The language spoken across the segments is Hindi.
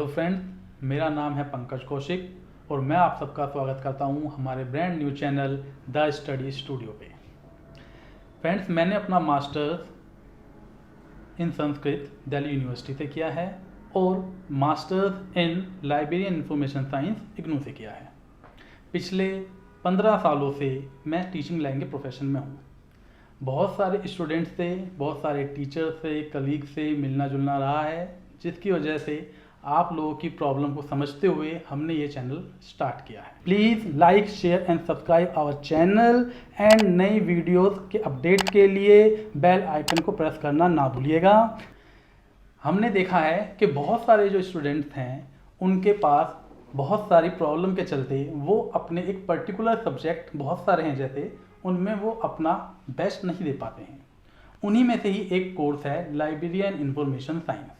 फ्रेंड्स, मेरा नाम है पंकज कौशिक और मैं आप सबका स्वागत करता हूं हमारे brand new channel the study studio पे। फ्रेंड्स, मैंने अपना masters in Sanskrit Delhi university से किया है और masters in librarian information science IGNOU से किया है। पिछले 15 सालों से मैं टीचिंग लाइन के प्रोफेशन में हूँ। बहुत सारे स्टूडेंट्स से, बहुत सारे टीचर से, कलीग से मिलना जुलना रहा है, जिसकी वजह से आप लोगों की प्रॉब्लम को समझते हुए हमने ये चैनल स्टार्ट किया है। Please like, share and subscribe our channel and नई वीडियोस के अपडेट के लिए बेल आइकन को प्रेस करना ना भूलिएगा। हमने देखा है कि बहुत सारे जो स्टूडेंट्स हैं उनके पास बहुत सारी प्रॉब्लम के चलते वो अपने एक पर्टिकुलर सब्जेक्ट, बहुत सारे हैं जैसे, उनमें वो अपना बेस्ट नहीं दे पाते हैं। उन्हीं में से ही एक कोर्स है लाइब्रेरियन इंफॉर्मेशन साइंस।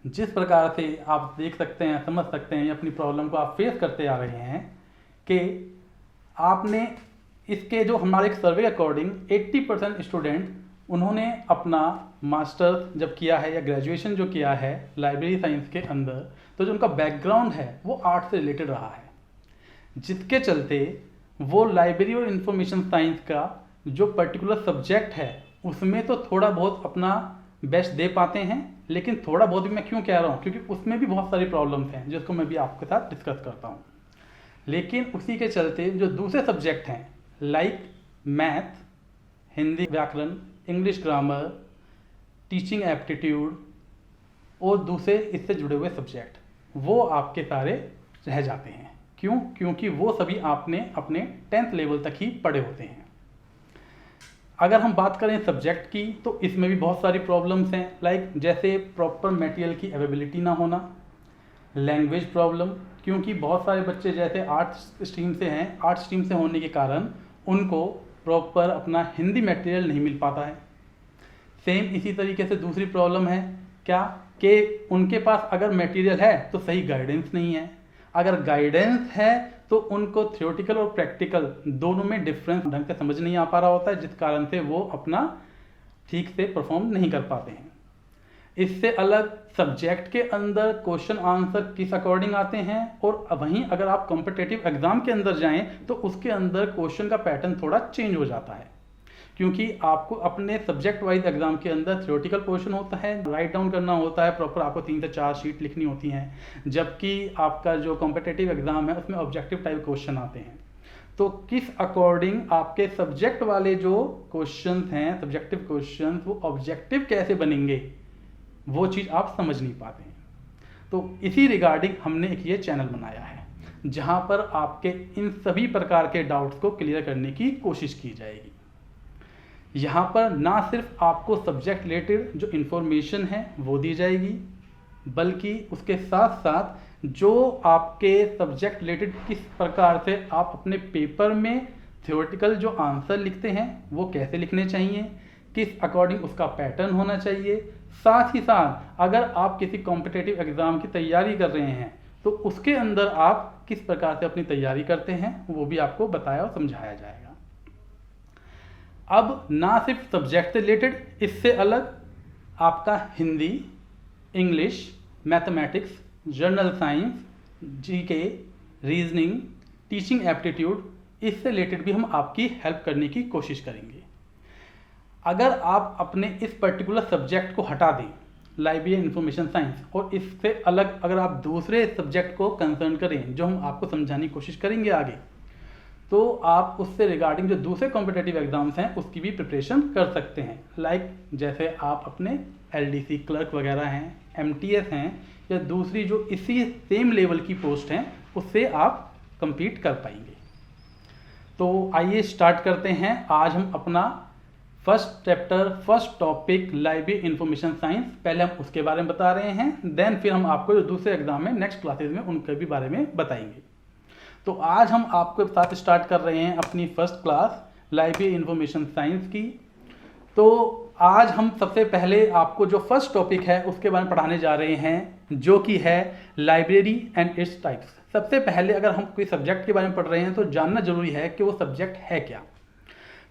जिस प्रकार से आप देख सकते हैं, समझ सकते हैं, अपनी प्रॉब्लम को आप फेस करते आ रहे हैं कि आपने इसके जो हमारे एक सर्वे अकॉर्डिंग 80% स्टूडेंट उन्होंने अपना मास्टर्स जब किया है या ग्रेजुएशन जो किया है लाइब्रेरी साइंस के अंदर, तो जो उनका बैकग्राउंड है वो आर्ट से रिलेटेड रहा है, जिसके चलते वो लाइब्रेरी और इंफॉर्मेशन साइंस का जो पर्टिकुलर सब्जेक्ट है उसमें तो थोड़ा बहुत अपना बेस्ट दे पाते हैं, लेकिन थोड़ा बहुत भी मैं क्यों कह रहा हूँ, क्योंकि उसमें भी बहुत सारी प्रॉब्लम्स हैं जिसको मैं भी आपके साथ डिस्कस करता हूँ। लेकिन उसी के चलते जो दूसरे सब्जेक्ट हैं लाइक मैथ, हिंदी व्याकरण, इंग्लिश ग्रामर, टीचिंग एप्टीट्यूड और दूसरे इससे जुड़े हुए सब्जेक्ट, वो आपके सारे रह जाते हैं। क्यों? क्योंकि वो सभी आपने अपने 10th लेवल तक ही पढ़े होते हैं। अगर हम बात करें सब्जेक्ट की तो इसमें भी बहुत सारी प्रॉब्लम्स हैं, लाइक जैसे प्रॉपर मटेरियल की अवेलेबिलिटी ना होना, लैंग्वेज प्रॉब्लम, क्योंकि बहुत सारे बच्चे जैसे आर्ट स्ट्रीम से हैं, आर्ट स्ट्रीम से होने के कारण उनको प्रॉपर अपना हिंदी मटेरियल नहीं मिल पाता है। सेम इसी तरीके से दूसरी प्रॉब्लम है क्या कि उनके पास अगर मटेरियल है तो सही गाइडेंस नहीं है, अगर गाइडेंस है तो उनको थ्योरेटिकल और प्रैक्टिकल दोनों में डिफरेंस ढंग से समझ नहीं आ पा रहा होता है, जिस कारण से वो अपना ठीक से परफॉर्म नहीं कर पाते हैं। इससे अलग सब्जेक्ट के अंदर क्वेश्चन आंसर किस अकॉर्डिंग आते हैं, और वहीं अगर आप कॉम्पिटिटिव एग्जाम के अंदर जाएं तो उसके अंदर क्वेश्चन का पैटर्न थोड़ा चेंज हो जाता है, क्योंकि आपको अपने सब्जेक्ट वाइज एग्जाम के अंदर थ्योरेटिकल पोर्शन होता है, राइट डाउन करना होता है, प्रॉपर आपको 3 से 4 शीट लिखनी होती हैं, जबकि आपका जो कॉम्पिटिटिव एग्जाम है उसमें ऑब्जेक्टिव टाइप क्वेश्चन आते हैं। तो किस अकॉर्डिंग आपके सब्जेक्ट वाले जो क्वेश्चन हैं, सब्जेक्टिव क्वेश्चन, वो ऑब्जेक्टिव कैसे बनेंगे वो चीज़ आप समझ नहीं पाते हैं। तो इसी रिगार्डिंग हमने एक ये चैनल बनाया है जहाँ पर आपके इन सभी प्रकार के डाउट्स को क्लियर करने की कोशिश की जाएगी। यहाँ पर ना सिर्फ आपको सब्जेक्ट रिलेटेड जो इन्फॉर्मेशन है वो दी जाएगी, बल्कि उसके साथ साथ जो आपके सब्जेक्ट रिलेटेड किस प्रकार से आप अपने पेपर में थ्योरेटिकल जो आंसर लिखते हैं वो कैसे लिखने चाहिए, किस अकॉर्डिंग उसका पैटर्न होना चाहिए, साथ ही साथ अगर आप किसी कॉम्पिटिटिव एग्ज़ाम की तैयारी कर रहे हैं तो उसके अंदर आप किस प्रकार से अपनी तैयारी करते हैं वो भी आपको बताया और समझाया जाएगा। अब ना सिर्फ सब्जेक्ट से रिलेटेड, इससे अलग आपका Hindi, English, mathematics, general science, GK, reasoning, teaching aptitude, इससे रिलेटेड भी हम आपकी हेल्प करने की कोशिश करेंगे। अगर आप अपने इस पर्टिकुलर सब्जेक्ट को हटा दें, लाइब्रेरी इंफॉर्मेशन साइंस, और इससे अलग अगर आप दूसरे सब्जेक्ट को कंसर्न करें जो हम आपको समझाने की कोशिश करेंगे आगे, तो आप उससे रिगार्डिंग जो दूसरे कॉम्पिटिटिव एग्जाम्स हैं उसकी भी प्रिपरेशन कर सकते हैं। लाइक जैसे आप अपने एलडीसी क्लर्क वगैरह हैं, एमटीएस हैं, या दूसरी जो इसी सेम लेवल की पोस्ट हैं उससे आप compete कर पाएंगे। तो आइए स्टार्ट करते हैं। आज हम अपना first chapter, first topic library information science, पहले हम उसके बारे में बता रहे हैं, देन फिर हम आपको जो दूसरे एग्जाम में नेक्स्ट क्लासेज में उनके भी बारे में बताएंगे। तो आज हम आपके साथ स्टार्ट कर रहे हैं अपनी first class library information science की। तो आज हम सबसे पहले आपको जो फर्स्ट टॉपिक है उसके बारे में पढ़ाने जा रहे हैं, जो कि है लाइब्रेरी एंड इट्स टाइप्स। सबसे पहले अगर हम कोई सब्जेक्ट के बारे में पढ़ रहे हैं तो जानना जरूरी है कि वो सब्जेक्ट है क्या।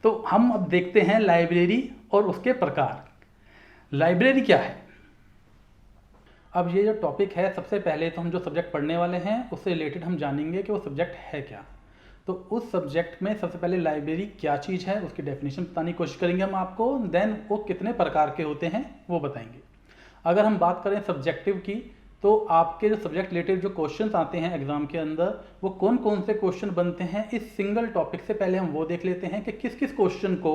तो हम अब देखते हैं लाइब्रेरी और उसके प्रकार। लाइब्रेरी क्या है? अब ये जो टॉपिक है, सबसे पहले तो हम जो सब्जेक्ट पढ़ने वाले हैं उससे रिलेटेड हम जानेंगे कि वो सब्जेक्ट है क्या। तो उस सब्जेक्ट में सबसे पहले लाइब्रेरी क्या चीज़ है उसकी डेफिनेशन बताने की कोशिश करेंगे हम आपको, देन वो कितने प्रकार के होते हैं वो बताएंगे। अगर हम बात करें सब्जेक्टिव की, तो आपके जो सब्जेक्ट रिलेटेड जो क्वेश्चंस आते हैं एग्जाम के अंदर, वो कौन कौन से क्वेश्चन बनते हैं इस सिंगल टॉपिक से पहले हम वो देख लेते हैं कि किस किस क्वेश्चन को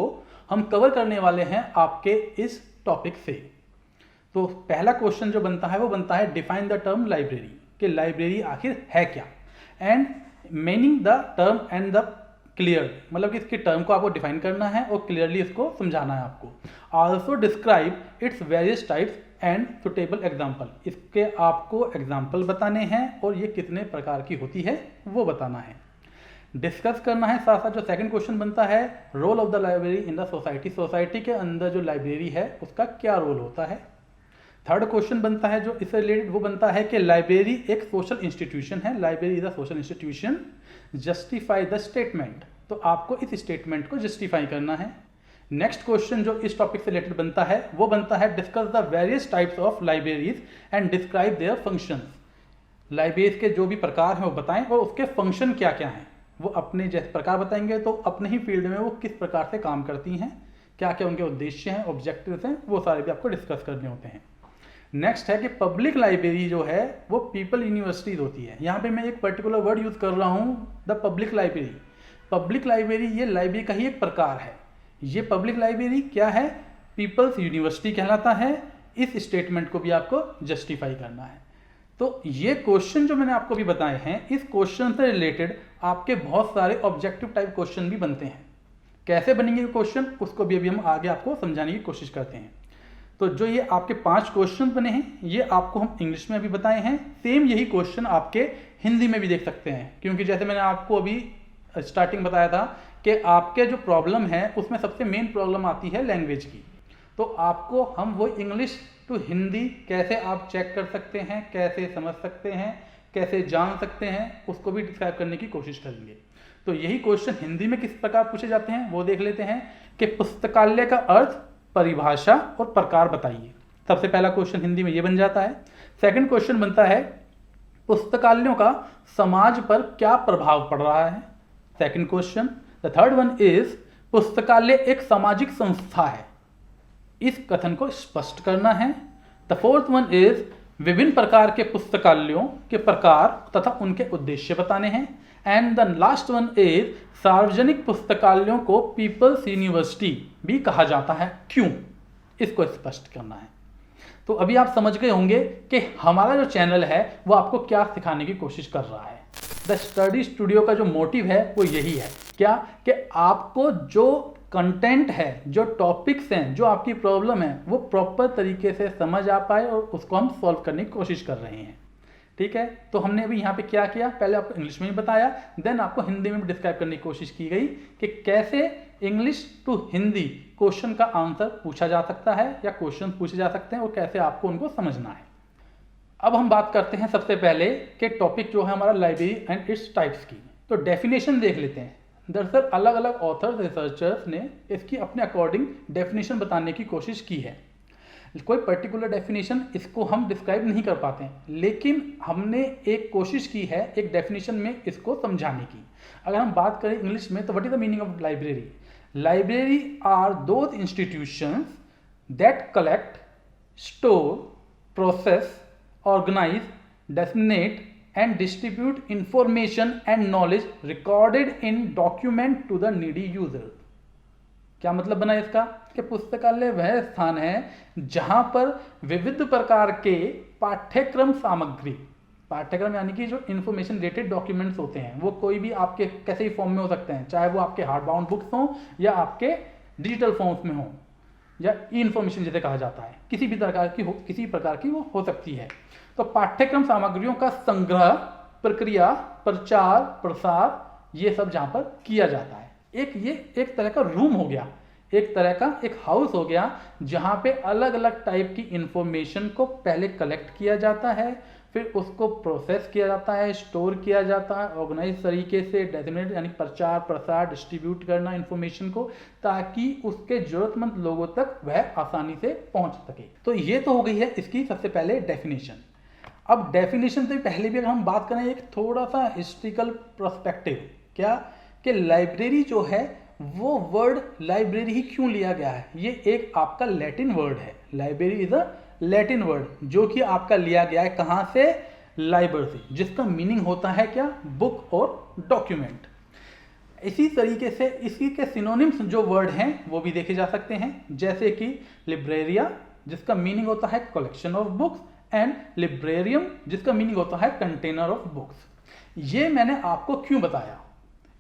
हम कवर करने वाले हैं आपके इस टॉपिक से। तो पहला क्वेश्चन जो बनता है वो बनता है डिफाइन द टर्म लाइब्रेरी, कि लाइब्रेरी आखिर है क्या, and meaning the term and the clear, मतलब कि इसके टर्म को आपको डिफाइन करना है और क्लियरली इसको समझाना है आपको। Also describe its various types and suitable example, इसके आपको एग्जाम्पल बताने हैं और ये कितने प्रकार की होती है वो बताना है। डिस्कस करना है साथ साथ। जो सेकंड क्वेश्चन बनता है role of the library in the society, society के अंदर जो लाइब्रेरी है उसका क्या रोल होता है। थर्ड क्वेश्चन बनता है जो इससे रिलेटेड, वो बनता है कि लाइब्रेरी एक सोशल इंस्टीट्यूशन है, library is a social institution, justify the statement, तो आपको इस स्टेटमेंट को जस्टिफाई करना है। नेक्स्ट क्वेश्चन जो इस टॉपिक से रिलेटेड बनता है वो बनता है discuss the various types of libraries and describe their functions, libraries के जो भी प्रकार हैं वो बताएं और उसके फंक्शन क्या क्या हैं, वो अपने जैसे प्रकार बताएंगे तो अपने ही फील्ड में वो किस प्रकार से काम करती हैं, क्या क्या उनके उद्देश्य हैं, ऑब्जेक्टिव्स हैं, वो सारे भी आपको डिस्कस करने होते हैं। नेक्स्ट है कि पब्लिक लाइब्रेरी जो है वो पीपल यूनिवर्सिटीज होती है। यहाँ पे मैं एक पर्टिकुलर वर्ड यूज कर रहा हूँ, the public library. Public library ये लाइब्रेरी का ही एक प्रकार है। ये पब्लिक लाइब्रेरी क्या है, पीपल्स यूनिवर्सिटी कहलाता है। इस स्टेटमेंट को भी आपको जस्टिफाई करना है। तो ये क्वेश्चन जो मैंने आपको भी बताए हैं, इस क्वेश्चन से रिलेटेड आपके बहुत सारे ऑब्जेक्टिव टाइप क्वेश्चन भी बनते हैं। कैसे बनेंगे क्वेश्चन उसको भी अभी हम आगे आपको समझाने की कोशिश करते हैं। तो जो ये आपके 5 क्वेश्चन बने हैं ये आपको हम इंग्लिश में अभी बताए हैं, सेम यही क्वेश्चन आपके हिंदी में भी देख सकते हैं, क्योंकि जैसे मैंने आपको अभी स्टार्टिंग बताया था कि आपके जो प्रॉब्लम है उसमें सबसे मेन प्रॉब्लम आती है लैंग्वेज की। तो आपको हम वो इंग्लिश टू हिंदी कैसे आप चेक कर सकते हैं, कैसे समझ सकते हैं, कैसे जान सकते हैं, उसको भी डिस्क्राइब करने की कोशिश करेंगे। तो यही क्वेश्चन हिंदी में किस प्रकार पूछे जाते हैं वो देख लेते हैं कि पुस्तकालय का अर्थ, परिभाषा और प्रकार बताइए। सबसे पहला क्वेश्चन हिंदी में ये बन जाता है। सेकंड क्वेश्चन बनता है पुस्तकालयों का समाज पर क्या प्रभाव पड़ रहा है, second question. The third one is पुस्तकालय एक सामाजिक संस्था है, इस कथन को स्पष्ट करना है। द फोर्थ वन इज विभिन्न प्रकार के पुस्तकालयों के प्रकार तथा उनके उद्देश्य बताने हैं। And the last one is सार्वजनिक पुस्तकालयों को पीपल्स यूनिवर्सिटी भी कहा जाता है, क्यों, इसको स्पष्ट करना है। तो अभी आप समझ गए होंगे कि हमारा जो चैनल है वो आपको क्या सिखाने की कोशिश कर रहा है। द स्टडी स्टूडियो का जो मोटिव है वो यही है, क्या, कि आपको जो कंटेंट है, जो टॉपिक्स हैं, जो आपकी प्रॉब्लम है वो प्रॉपर तरीके से समझ आ पाए और उसको हम सॉल्व करने की कोशिश कर रहे हैं। ठीक है, तो हमने अभी यहाँ पे क्या किया, पहले आपको इंग्लिश में ही बताया, देन आपको हिंदी में भी डिस्क्राइब करने की कोशिश की गई कि कैसे इंग्लिश टू हिंदी क्वेश्चन का आंसर पूछा जा सकता है या क्वेश्चन पूछे जा सकते हैं और कैसे आपको उनको समझना है। अब हम बात करते हैं सबसे पहले कि टॉपिक जो है हमारा लाइब्रेरी एंड इट्स टाइप्स की। तो डेफिनेशन देख लेते हैं। दरअसल अलग अलग ऑथर्स, रिसर्चर्स ने इसकी अपने अकॉर्डिंग डेफिनेशन बताने की कोशिश की है। कोई पर्टिकुलर डेफिनेशन इसको हम डिस्क्राइब नहीं कर पाते हैं, लेकिन हमने एक कोशिश की है एक डेफिनेशन में इसको समझाने की। अगर हम बात करें इंग्लिश में तो what is the meaning of library. Library are those institutions that collect, store, process, organise, disseminate and distribute information and knowledge recorded in document to the needy user। क्या मतलब बना इसका, कि पुस्तकालय वह स्थान है जहां पर विविध प्रकार के पाठ्यक्रम सामग्री, पाठ्यक्रम यानी कि जो इंफॉर्मेशन रिलेटेड डॉक्यूमेंट्स होते हैं वो कोई भी आपके कैसे ही फॉर्म में हो सकते हैं, चाहे वो आपके हार्ड बाउंड बुक्स हों या आपके डिजिटल फॉर्म्स में हों या ई इंफॉर्मेशन जिसे कहा जाता है, किसी भी प्रकार की वो हो सकती है। तो पाठ्यक्रम सामग्रियों का संग्रह, प्रक्रिया, प्रचार, प्रसार, ये सब जहां पर किया जाता है। ये एक तरह का रूम हो गया, एक तरह का एक हाउस हो गया जहां पे अलग अलग टाइप की इंफॉर्मेशन को पहले कलेक्ट किया जाता है, फिर उसको प्रोसेस किया जाता है, स्टोर किया जाता है, ऑर्गेनाइज तरीके से, डिसेमिनेट यानी प्रचार प्रसार, डिस्ट्रीब्यूट करना इंफॉर्मेशन को, ताकि उसके जरूरतमंद लोगों तक वह आसानी से पहुंच सके। तो ये तो हो गई है इसकी सबसे पहले डेफिनेशन। अब डेफिनेशन से पहले भी अगर हम बात करें एक थोड़ा सा हिस्ट्रिकल पर्सपेक्टिव, क्या कि लाइब्रेरी जो है वो वर्ड लाइब्रेरी ही क्यों लिया गया है, ये एक आपका लैटिन वर्ड है। Library is a Latin word जो कि आपका लिया गया है कहाँ से, लाइबर से, जिसका मीनिंग होता है क्या, बुक और डॉक्यूमेंट। इसी तरीके से इसी के सिनोनिम्स जो वर्ड हैं वो भी देखे जा सकते हैं, जैसे कि लिब्रेरिया जिसका मीनिंग होता है कलेक्शन ऑफ बुक्स, एंड लिब्रेरियम जिसका मीनिंग होता है कंटेनर ऑफ बुक्स। ये मैंने आपको क्यों बताया,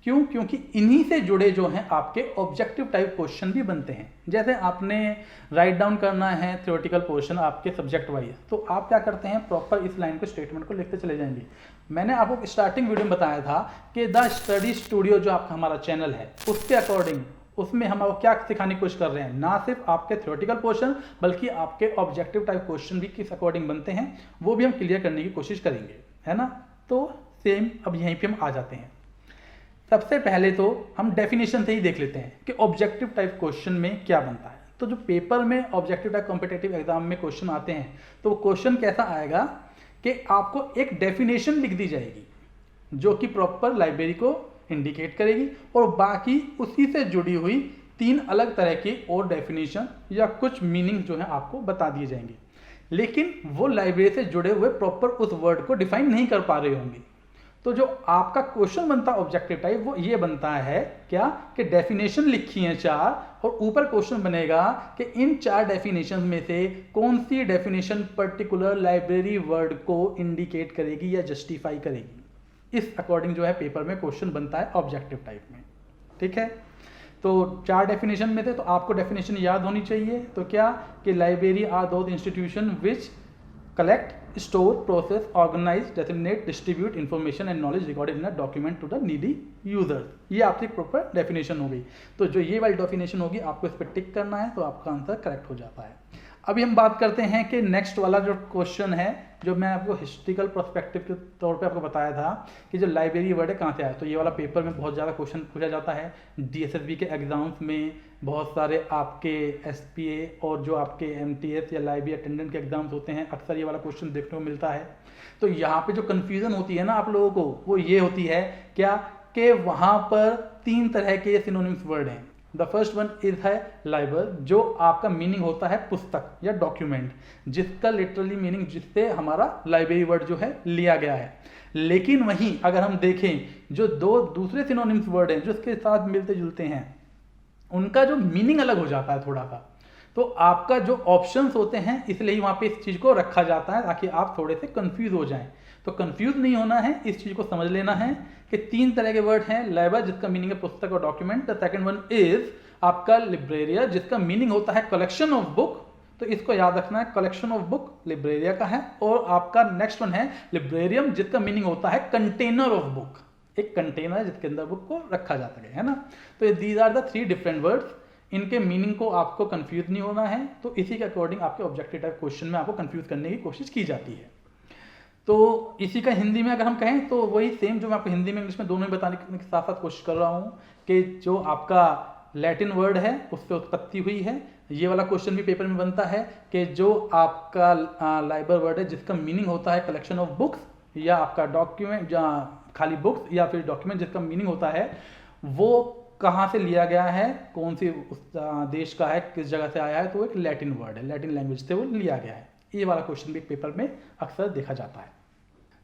क्यों, क्योंकि इन्हीं से जुड़े जो हैं आपके ऑब्जेक्टिव टाइप क्वेश्चन भी बनते हैं। जैसे आपने राइट डाउन करना है थ्योरेटिकल पोर्शन आपके सब्जेक्ट वाइज, तो आप क्या करते हैं, प्रॉपर इस लाइन को स्टेटमेंट को लिखते चले जाएंगे। मैंने आपको स्टार्टिंग वीडियो में बताया था कि द स्टडी स्टूडियो जो आपका हमारा चैनल है उसके अकॉर्डिंग उसमें हम आपको क्या सिखाने की कोशिश कर रहे हैं, ना सिर्फ आपके थ्योरेटिकल पोर्शन बल्कि आपके ऑब्जेक्टिव टाइप क्वेश्चन भी किस अकॉर्डिंग बनते हैं वो भी हम क्लियर करने की कोशिश करेंगे, है ना। तो सेम अब यहीं पे हम आ जाते हैं। सबसे पहले तो हम डेफिनेशन से ही देख लेते हैं कि ऑब्जेक्टिव टाइप क्वेश्चन में क्या बनता है। तो जो पेपर में ऑब्जेक्टिव टाइप कॉम्पिटिटिव एग्जाम में क्वेश्चन आते हैं तो वो क्वेश्चन कैसा आएगा कि आपको एक डेफिनेशन लिख दी जाएगी जो कि प्रॉपर लाइब्रेरी को इंडिकेट करेगी, और बाकी उसी से जुड़ी हुई 3 अलग तरह की और डेफिनेशन या कुछ मीनिंग जो है आपको बता दिए जाएंगे, लेकिन वो लाइब्रेरी से जुड़े हुए प्रॉपर उस वर्ड को डिफाइन नहीं कर पा रहे होंगे। तो जो आपका क्वेश्चन बनता है ऑब्जेक्टिव टाइप वो ये बनता है क्या कि डेफिनेशन लिखी है 4 और ऊपर क्वेश्चन बनेगा कि इन 4 डेफिनेशन में से कौन सी डेफिनेशन पर्टिकुलर लाइब्रेरी वर्ड को इंडिकेट करेगी या जस्टिफाई करेगी। इस अकॉर्डिंग जो है पेपर में क्वेश्चन बनता है ऑब्जेक्टिव टाइप में, ठीक है। तो 4 डेफिनेशन में थे, तो आपको डेफिनेशन याद होनी चाहिए। तो क्या कि library are those institution which collect, store, process, organize, disseminate, distribute information and knowledge recorded in a document to the needy users। ये आपकी प्रॉपर डेफिनेशन हो गई। तो जो ये वाली डेफिनेशन होगी आपको इस पर टिक करना है तो आपका आंसर करेक्ट हो जाता है। अभी हम बात करते हैं कि नेक्स्ट वाला जो क्वेश्चन है जो मैं आपको हिस्ट्रिकल पर्सपेक्टिव के तौर पे आपको बताया था कि जो लाइब्रेरी वर्ड है कहाँ से आया, तो ये वाला पेपर में बहुत ज़्यादा क्वेश्चन पूछा जाता है। DSSB के एग्जाम्स में बहुत सारे आपके SPA और जो आपके MTS या लाइब्रेरी अटेंडेंट के एग्जाम्स होते हैं अक्सर ये वाला क्वेश्चन देखने को मिलता है। तो यहाँ पे जो कन्फ्यूज़न होती है ना आप लोगों को वो ये होती है क्या कि वहाँ पर 3 तरह के सिनोनिम्स वर्ड हैं। द फर्स्ट वन इज है लाइबर जो आपका मीनिंग होता है पुस्तक या डॉक्यूमेंट, जिसका लिटरली मीनिंग जिससे हमारा लाइब्रेरी वर्ड जो है लिया गया है। लेकिन वहीं अगर हम देखें जो 2 दूसरे सिनोनिम्स वर्ड हैं जो इसके साथ मिलते जुलते हैं उनका जो मीनिंग अलग हो जाता है थोड़ा सा। तो आपका जो ऑप्शंस होते हैं इसलिए वहाँ पे इस चीज़ को रखा जाता है ताकि आप थोड़े से कंफ्यूज हो जाएं। तो कंफ्यूज नहीं होना है, इस चीज़ को समझ लेना है कि 3 तरह के वर्ड हैं। लाइबर जिसका मीनिंग है पुस्तक और document. The second one is आपका लिब्रेरिया जिसका मीनिंग होता है कलेक्शन ऑफ बुक। तो इसको याद रखना है, कलेक्शन ऑफ बुक लिब्रेरिया का है। और आपका नेक्स्ट वन है लिब्रेरियम जिसका मीनिंग होता है कंटेनर ऑफ बुक, एक कंटेनर है जिसके अंदर बुक को रखा जाता है ना। तो these are the 3 different words, इनके मीनिंग को आपको कंफ्यूज नहीं होना है। तो इसी के अकॉर्डिंग आपके ऑब्जेक्टिव टाइप क्वेश्चन में आपको कंफ्यूज करने की कोशिश की जाती है। तो इसी का हिंदी में अगर हम कहें तो वही सेम जो मैं आपको हिंदी में इंग्लिश में दोनों में बताने के साथ साथ कोशिश कर रहा हूँ कि जो आपका लैटिन वर्ड है उससे उत्पत्ति हुई है। ये वाला क्वेश्चन भी पेपर में बनता है कि जो आपका लाइबर वर्ड है जिसका मीनिंग होता है कलेक्शन ऑफ बुक्स, या आपका डॉक्यूमेंट जहाँ खाली बुक्स, या फिर डॉक्यूमेंट जिसका मीनिंग होता है वो कहाँ से लिया गया है, कौन सी उस देश का है, किस जगह से आया है। तो एक लैटिन वर्ड है, लैटिन लैंग्वेज से वो लिया गया है। ये वाला क्वेश्चन भी पेपर में अक्सर देखा जाता है।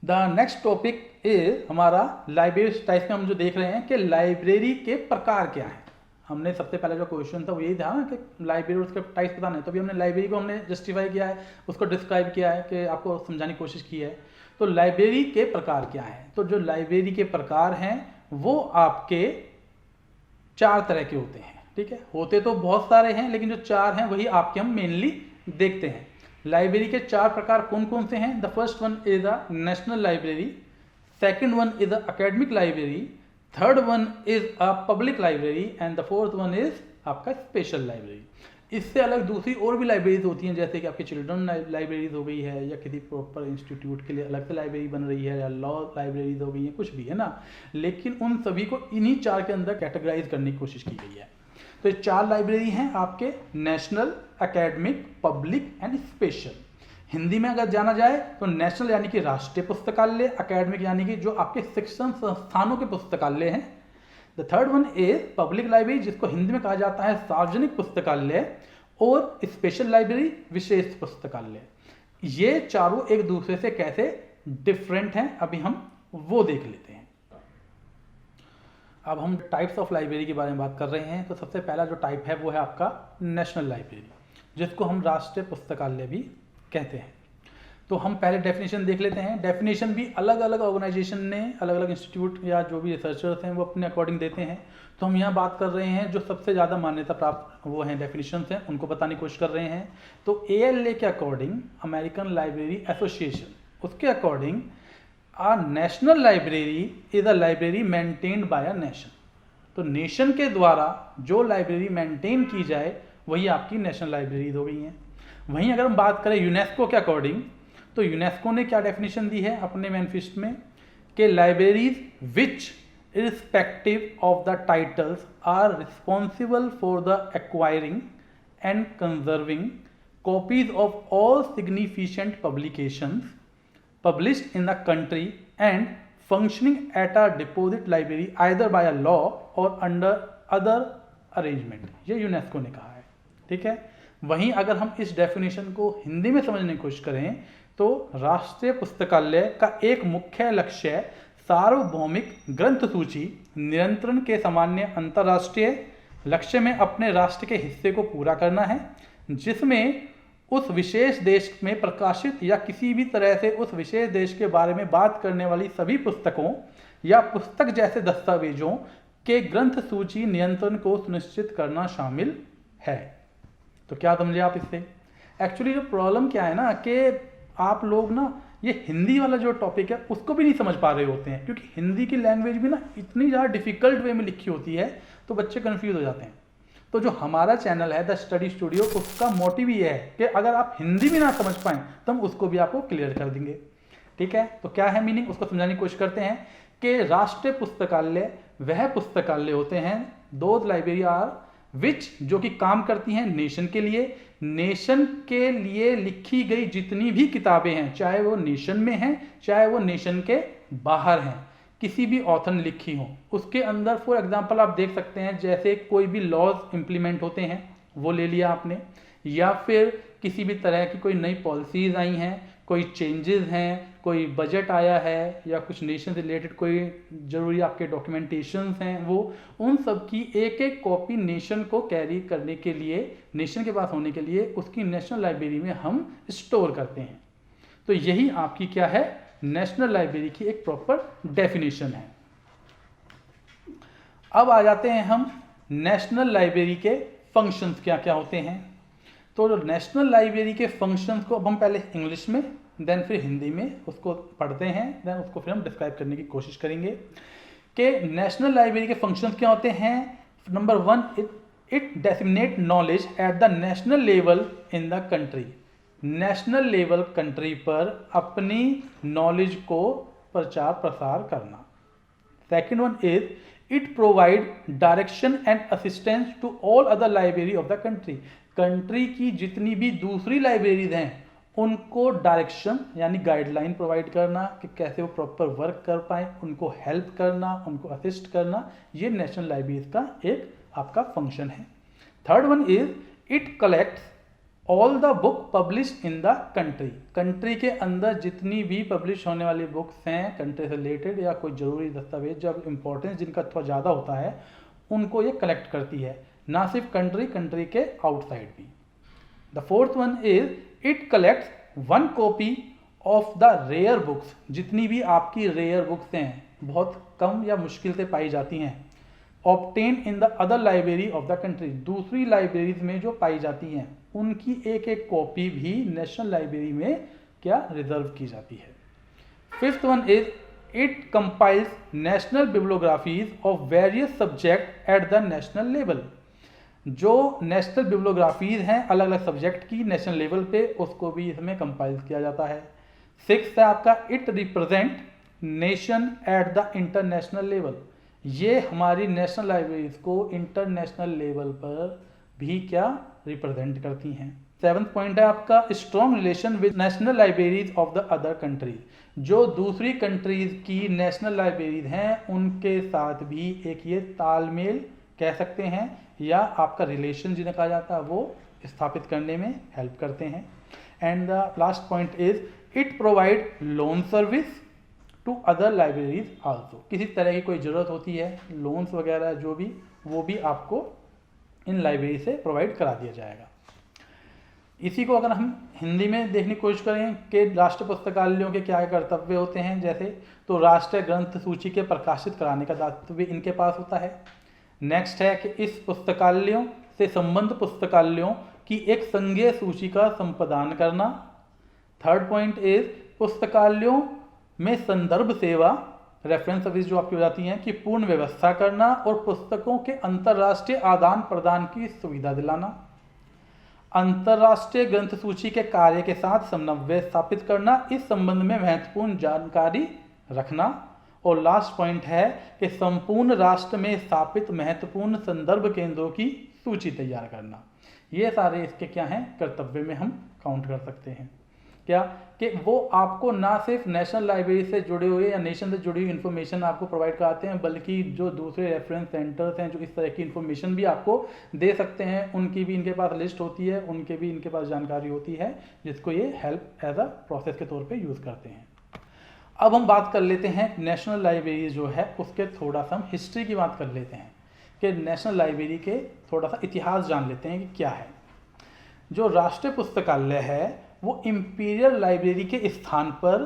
द नेक्स्ट टॉपिक इज हमारा लाइब्रेरी टाइप में हम जो देख रहे हैं कि लाइब्रेरी के प्रकार क्या हैं। हमने सबसे पहले जो क्वेश्चन था वो यही था कि लाइब्रेरी उसके टाइप बताना है, तो अभी हमने लाइब्रेरी को हमने जस्टिफाई किया है, उसको डिस्क्राइब किया है कि आपको समझाने की कोशिश की है। तो लाइब्रेरी के प्रकार क्या हैं, तो जो लाइब्रेरी के प्रकार हैं वो आपके 4 तरह के होते हैं, ठीक है। होते तो बहुत सारे हैं लेकिन जो 4 हैं वही आपके हम मेनली देखते हैं। लाइब्रेरी के 4 प्रकार कौन कौन से हैं। The first one is a national library, second one is a academic library, third one is a public library and the fourth one is आपका स्पेशल लाइब्रेरी। इससे अलग दूसरी और भी लाइब्रेरीज होती हैं जैसे कि आपकी चिल्ड्रन लाइब्रेरीज हो गई है, या किसी प्रॉपर इंस्टीट्यूट के लिए अलग से लाइब्रेरी बन रही है, या लॉ लाइब्रेरीज हो गई है, कुछ भी है ना। लेकिन उन सभी को इन्हीं 4 के अंदर कैटेगराइज करने की कोशिश की गई है। तो ये 4 लाइब्रेरी हैं आपके national, academic, public and special. Hindi में अगर जाना जाए तो नेशनल यानी कि राष्ट्रीय पुस्तकालय, अकेडमिक यानी कि जो आपके शिक्षण संस्थानों के पुस्तकालय हैं। The third one is public library, जिसको हिंदी में कहा जाता है सार्वजनिक पुस्तकालय, और स्पेशल लाइब्रेरी, विशेष पुस्तकालय। ये चारों एक दूसरे से कैसे डिफरेंट हैं अभी हम वो देख लेते हैं। अब हम टाइप्स ऑफ लाइब्रेरी के बारे में बात कर रहे हैं। तो सबसे पहला जो टाइप है वो है आपका नेशनल लाइब्रेरी, जिसको हम राष्ट्रीय पुस्तकालय भी कहते हैं। तो हम पहले डेफिनेशन देख लेते हैं। डेफिनेशन भी अलग अलग ऑर्गेनाइजेशन ने, अलग अलग इंस्टीट्यूट या जो भी रिसर्चर्स हैं वो अपने अकॉर्डिंग देते हैं। तो हम यहाँ बात कर रहे हैं जो सबसे ज़्यादा मान्यता प्राप्त वो हैं डेफिनेशंस हैं, उनको बताने की कोशिश कर रहे हैं। तो ALA के अकॉर्डिंग, अमेरिकन लाइब्रेरी एसोसिएशन, उसके according a national library is a library maintained by a nation. तो नेशन के द्वारा जो लाइब्रेरी मेंटेन की जाए वही आपकी नेशनल लाइब्रेरी हो गई हैं। वहीं अगर हम बात करें यूनेस्को के अकॉर्डिंग, तो यूनेस्को ने क्या डेफिनेशन दी है अपने मैनिफेस्टो में कि libraries which irrespective of the titles are responsible for the acquiring and conserving copies of all significant publications published in the country and functioning at a deposit library either by a law or under other arrangement। ये यूनेस्को ने कहा है, ठीक है। वहीं अगर हम इस डेफिनेशन को हिंदी में समझने की कोशिश करें तो राष्ट्रीय पुस्तकालय का एक मुख्य लक्ष्य सार्वभौमिक ग्रंथ सूची नियंत्रण के सामान्य अंतर्राष्ट्रीय लक्ष्य में अपने राष्ट्र के हिस्से को पूरा करना है, जिसमें उस विशेष देश में प्रकाशित या किसी भी तरह से उस विशेष देश के बारे में बात करने वाली सभी पुस्तकों या पुस्तक जैसे दस्तावेजों के ग्रंथ सूची नियंत्रण को सुनिश्चित करना शामिल है। तो क्या समझे आप इससे? एक्चुअली जो प्रॉब्लम क्या है ना कि आप लोग ना ये हिंदी वाला जो टॉपिक है उसको भी नहीं समझ पा रहे होते हैं, क्योंकि हिंदी की लैंग्वेज भी ना इतनी ज़्यादा डिफिकल्ट वे में लिखी होती है तो बच्चे कंफ्यूज हो जाते हैं। तो जो हमारा चैनल है द स्टडी स्टूडियो, उसका मोटिव ये है कि अगर आप हिंदी भी ना समझ पाएँ तो हम उसको भी आपको क्लियर कर देंगे, ठीक है। तो क्या है मीनिंग, उसको समझाने की कोशिश करते हैं कि राष्ट्रीय पुस्तकालय वह पुस्तकालय होते हैं, दो लाइब्रेरी आर विच, जो कि काम करती हैं नेशन के लिए। नेशन के लिए लिखी गई जितनी भी किताबें हैं, चाहे वो नेशन में हैं चाहे वो नेशन के बाहर हैं, किसी भी ऑथर ने लिखी हो, उसके अंदर फॉर एग्जांपल आप देख सकते हैं जैसे कोई भी लॉज इंप्लीमेंट होते हैं वो ले लिया आपने, या फिर किसी भी तरह की कोई नई पॉलिसीज आई हैं, कोई चेंजेस हैं, कोई बजट आया है, या कुछ नेशन से रिलेटेड कोई जरूरी आपके डॉक्यूमेंटेशंस हैं, वो उन सब की एक एक कॉपी नेशन को कैरी करने के लिए, नेशन के पास होने के लिए उसकी नेशनल लाइब्रेरी में हम स्टोर करते हैं। तो यही आपकी क्या है, नेशनल लाइब्रेरी की एक प्रॉपर डेफिनेशन है। अब आ जाते हैं हम नेशनल लाइब्रेरी के फंक्शंस क्या क्या होते हैं। तो नेशनल लाइब्रेरी के फंक्शंस को अब हम पहले इंग्लिश में देन फिर हिंदी में उसको पढ़ते हैं, देन उसको फिर हम डिस्क्राइब करने की कोशिश करेंगे कि नेशनल लाइब्रेरी के फंक्शंस क्या होते हैं। Number 1, it designate knowledge at the national level in the country. National level country पर अपनी नॉलेज को प्रचार प्रसार करना। Second one is it provide direction and assistance to all other library of the country. Country की जितनी भी दूसरी लाइब्रेरीज हैं उनको डायरेक्शन यानी गाइडलाइन प्रोवाइड करना कि कैसे वो प्रॉपर वर्क कर पाए, उनको हेल्प करना, उनको असिस्ट करना, ये नेशनल लाइब्रेरीज का एक आपका फंक्शन है। Third one is it collects all the book publish in the country. Country के अंदर जितनी भी पब्लिश होने वाली बुक्स हैं कंट्री से रिलेटेड या कोई जरूरी दस्तावेज जब इंपॉर्टेंस जिनका थोड़ा ज़्यादा होता है उनको ये कलेक्ट करती है, ना सिर्फ कंट्री के आउटसाइड भी। The fourth one is it collects 1 copy of the rare books. जितनी भी आपकी रेयर बुक्स हैं, बहुत कम या मुश्किल से पाई जाती हैं, obtain in the other library of the country. दूसरी लाइब्रेरीज में जो पाई जाती हैं उनकी एक एक कॉपी भी नेशनल लाइब्रेरी में क्या रिजर्व की जाती है। Fifth one is it compiles national bibliographies of various subject at the national level. जो नेशनल बिब्लियोग्राफीज हैं अलग अलग सब्जेक्ट की नेशनल लेवल पे, उसको भी इसमें कंपाइल किया जाता है। सिक्स्थ है आपका it represent nation at the international level. ये हमारी नेशनल लाइब्रेरीज को इंटरनेशनल लेवल पर भी क्या रिप्रेजेंट करती हैं। 7th पॉइंट है आपका strong relation with national libraries of the other countries, जो दूसरी कंट्रीज की नेशनल लाइब्रेरीज हैं उनके साथ भी एक ये तालमेल कह सकते हैं या आपका रिलेशन जिन्हें कहा जाता है वो स्थापित करने में हेल्प करते हैं। And the last point is it provide loan service to other libraries also, किसी तरह की कोई ज़रूरत होती है लोन्स वगैरह जो भी, वो भी आपको इन लाइब्रेरी से प्रोवाइड करा दिया जाएगा। इसी को अगर हम हिंदी में देखने की कोशिश करें कि राष्ट्रीय पुस्तकालयों के क्या कर्तव्य होते हैं, जैसे तो राष्ट्रीय ग्रंथ सूची के प्रकाशित कराने का दायित्व भी इनके पास होता है। नेक्स्ट है कि इस पुस्तकालयों से संबद्ध पुस्तकालयों की एक संघीय सूची का संपादन करना। थर्ड पॉइंट इज पुस्तकालयों में संदर्भ सेवा रेफरेंस सर्विस जो आपकी हो जाती हैं कि पूर्ण व्यवस्था करना और पुस्तकों के अंतर्राष्ट्रीय आदान प्रदान की सुविधा दिलाना। अंतर्राष्ट्रीय ग्रंथ सूची के कार्य के साथ समन्वय स्थापित करना, इस संबंध में महत्वपूर्ण जानकारी रखना। और लास्ट पॉइंट है कि संपूर्ण राष्ट्र में स्थापित महत्वपूर्ण संदर्भ केंद्रों की सूची तैयार करना। ये सारे इसके क्या हैं कर्तव्य में हम काउंट कर सकते हैं क्या कि वो आपको ना सिर्फ नेशनल लाइब्रेरी से जुड़े हुए या नेशन से जुड़ी हुई इन्फॉर्मेशन आपको प्रोवाइड कराते हैं, बल्कि जो दूसरे रेफरेंस सेंटर्स हैं जो इस तरह की इन्फॉर्मेशन भी आपको दे सकते हैं, उनकी भी इनके पास लिस्ट होती है, उनके भी इनके पास जानकारी होती है, जिसको ये हेल्प एज अ प्रोसेस के तौर पे यूज़ करते हैं। अब हम बात कर लेते हैं नेशनल लाइब्रेरी जो है उसके थोड़ा सा हम हिस्ट्री की बात कर लेते हैं कि नेशनल लाइब्रेरी के थोड़ा सा इतिहास जान लेते हैं कि क्या है। जो राष्ट्रीय पुस्तकालय है वो इंपीरियल लाइब्रेरी के स्थान पर,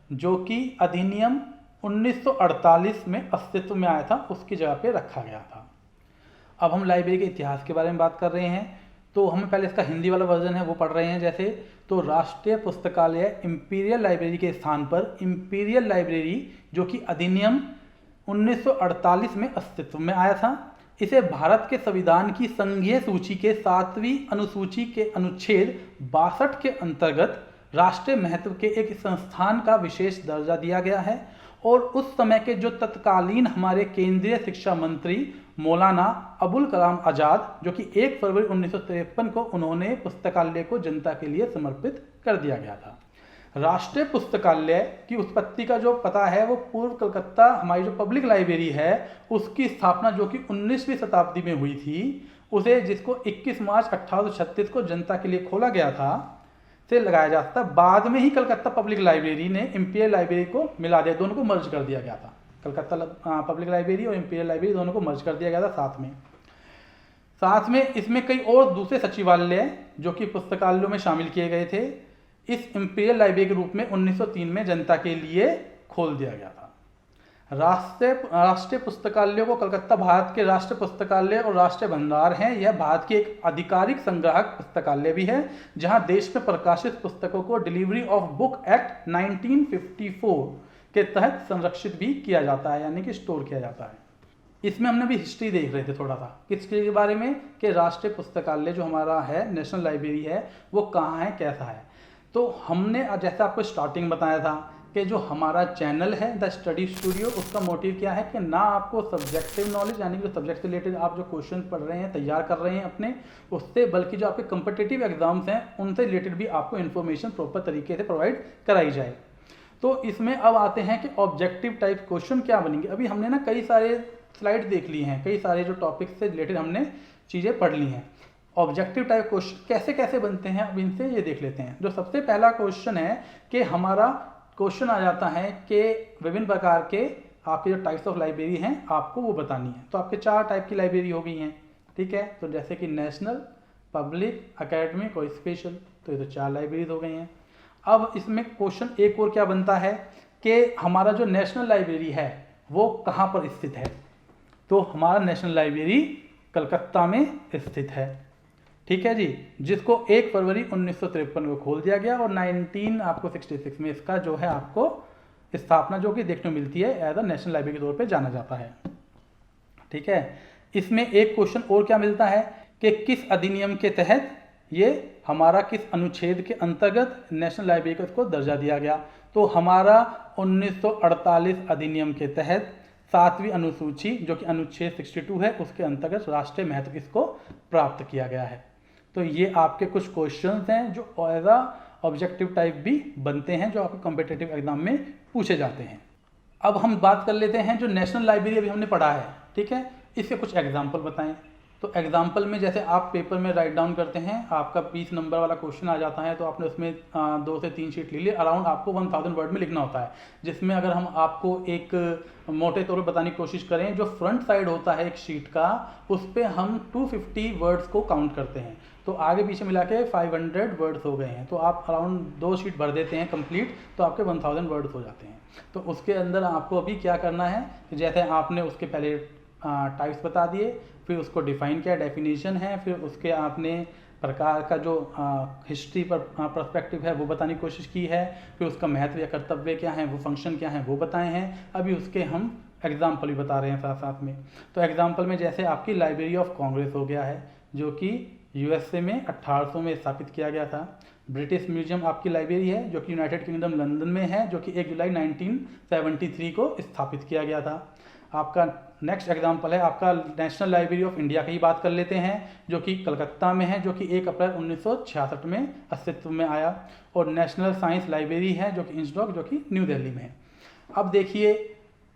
जो कि अधिनियम 1948 में अस्तित्व में आया था, उसकी जगह पे रखा गया था। अब हम लाइब्रेरी के इतिहास के बारे में बात कर रहे हैं, तो हम पहले इसका हिंदी वाला वर्जन है वो पढ़ रहे हैं। जैसे तो राष्ट्रीय पुस्तकालय इंपीरियल लाइब्रेरी के स्थान पर इंपीरियल लाइब्रेरी जो कि अधिनियम 1948 में अस्तित्व में आया था, इसे भारत के संविधान की संघीय सूची के 7वीं अनुसूची के अनुच्छेद 62 के अंतर्गत राष्ट्रीय महत्व के एक संस्थान का विशेष दर्जा दिया गया है। और उस समय के जो तत्कालीन हमारे केंद्रीय शिक्षा मंत्री मौलाना अबुल कलाम आज़ाद, जो कि 1 फरवरी 1953 को उन्होंने पुस्तकालय को जनता के लिए समर्पित कर दिया गया था। राष्ट्रीय पुस्तकालय की उत्पत्ति का जो पता है वो पूर्व कलकत्ता हमारी जो पब्लिक लाइब्रेरी है उसकी स्थापना जो कि 19वीं शताब्दी में हुई थी, उसे जिसको 21 मार्च 1836 को जनता के लिए खोला गया था से लगाया जाता था। बाद में ही कलकत्ता पब्लिक लाइब्रेरी ने इंपीरियल लाइब्रेरी को मिला दिया, दोनों को मर्ज कर दिया गया था। कलकत्ता पब्लिक लाइब्रेरी और इंपीरियल लाइब्रेरी दोनों को मर्ज कर दिया गया था साथ में इसमें कई और दूसरे सचिवालय जो कि पुस्तकालयों में शामिल किए गए थे, इस इंपीरियल लाइब्रेरी के रूप में 1903 में जनता के लिए खोल दिया गया था। राष्ट्रीय पुस्तकालयों को कलकत्ता भारत के राष्ट्रीय पुस्तकालय और राष्ट्रीय भंडार हैं। यह भारत की एक आधिकारिक संग्राहक पुस्तकालय भी है, जहां देश में प्रकाशित पुस्तकों को डिलीवरी ऑफ बुक एक्ट 1954 के तहत संरक्षित भी किया जाता है, यानी कि स्टोर किया जाता है। इसमें हमने भी हिस्ट्री देख रहे थे थोड़ा सा किसके बारे में कि राष्ट्रीय पुस्तकालय जो हमारा है नेशनल लाइब्रेरी है वो कहाँ है कैसा है। तो हमने जैसे आपको स्टार्टिंग बताया था कि जो हमारा चैनल है द स्टडी स्टूडियो, उसका मोटिव क्या है कि ना आपको सब्जेक्टिव नॉलेज यानी कि सब्जेक्ट से रिलेटेड आप जो क्वेश्चन पढ़ रहे हैं तैयार कर रहे हैं अपने उससे, बल्कि जो आपके कम्पिटिटिव एग्जाम्स हैं उनसे रिलेटेड भी आपको इन्फॉर्मेशन प्रॉपर तरीके से प्रोवाइड कराई जाए। तो इसमें अब आते हैं कि ऑब्जेक्टिव टाइप क्वेश्चन क्या बनेंगे। अभी हमने ना कई सारे स्लाइड देख लिए हैं, कई सारे जो टॉपिक्स से रिलेटेड हमने चीज़ें पढ़ ली हैं। ऑब्जेक्टिव टाइप क्वेश्चन कैसे कैसे बनते हैं अब इनसे ये देख लेते हैं। जो सबसे पहला क्वेश्चन है कि हमारा क्वेश्चन आ जाता है कि विभिन्न प्रकार के आपके जो टाइप्स ऑफ लाइब्रेरी हैं आपको वो बतानी है। तो आपके 4 टाइप की लाइब्रेरी हो गई हैं, ठीक है। तो जैसे कि नेशनल, पब्लिक, एकेडमिक और स्पेशल, तो ये तो 4 लाइब्रेरीज हो गई हैं। अब इसमें क्वेश्चन एक और क्या बनता है कि हमारा जो नेशनल लाइब्रेरी है वो कहाँ पर स्थित है। तो हमारा नेशनल लाइब्रेरी कलकत्ता में स्थित है, ठीक है जी, जिसको 1 फरवरी 1953 को खोल दिया गया और 1966 में इसका जो है आपको स्थापना जो कि देखने को मिलती है एज अ नेशनल लाइब्रेरी के तौर पे जाना जाता है, ठीक है। इसमें एक क्वेश्चन और क्या मिलता है कि किस अधिनियम के तहत ये हमारा किस अनुच्छेद के अंतर्गत नेशनल लाइब्रेरी को दर्जा दिया गया। तो हमारा 1948 अधिनियम के तहत 7वीं अनुसूची जो कि अनुच्छेद 62 है उसके अंतर्गत राष्ट्रीय महत्व इसको प्राप्त किया गया है। तो ये आपके कुछ क्वेश्चंस हैं जो एज अ ऑब्जेक्टिव टाइप भी बनते हैं, जो आपके कॉम्पिटिटिव एग्जाम में पूछे जाते हैं। अब हम बात कर लेते हैं जो नेशनल लाइब्रेरी अभी हमने पढ़ा है, ठीक है, इसके कुछ एग्जाम्पल बताएं। तो एग्जाम्पल में जैसे आप पेपर में राइट डाउन करते हैं, आपका 20 नंबर वाला क्वेश्चन आ जाता है, तो आपने उसमें 2 से 3 शीट ले ली, अराउंड आपको 1000 वर्ड में लिखना होता है, जिसमें अगर हम आपको एक मोटे तौर पर बताने की कोशिश करें, जो फ्रंट साइड होता है एक शीट का, उस पर हम 250 वर्ड्स को काउंट करते हैं, तो आगे पीछे मिला के 500 वर्ड्स हो गए हैं। तो आप अराउंड 2 शीट भर देते हैं कंप्लीट, तो आपके 1000 वर्ड्स हो जाते हैं। तो उसके अंदर आपको अभी क्या करना है, जैसे आपने उसके पहले टाइप्स बता दिए, फिर उसको डिफाइन किया, डेफिनेशन है, फिर उसके आपने प्रकार का जो हिस्ट्री पर पर्सपेक्टिव है वो बताने की कोशिश की है, फिर उसका महत्व या कर्तव्य क्या है, वो फंक्शन क्या है वो बताए हैं। अभी उसके हम एग्जाम्पल भी बता रहे हैं साथ साथ में। तो एग्जाम्पल में जैसे आपकी लाइब्रेरी ऑफ कांग्रेस हो गया है, जो कि यूएसए में 1800 में स्थापित किया गया था। ब्रिटिश म्यूजियम आपकी लाइब्रेरी है, जो कि यूनाइटेड किंगडम लंदन में है, जो कि 1 जुलाई 1973 को स्थापित किया गया था। आपका नेक्स्ट एग्जाम्पल है आपका नेशनल लाइब्रेरी ऑफ इंडिया की ही बात कर लेते हैं, जो कि कलकत्ता में है, जो कि 1 अप्रैल 1966 में अस्तित्व में आया। और नेशनल साइंस लाइब्रेरी है, जो कि इंस्डॉक, जो कि न्यू दिल्ली में है। अब देखिए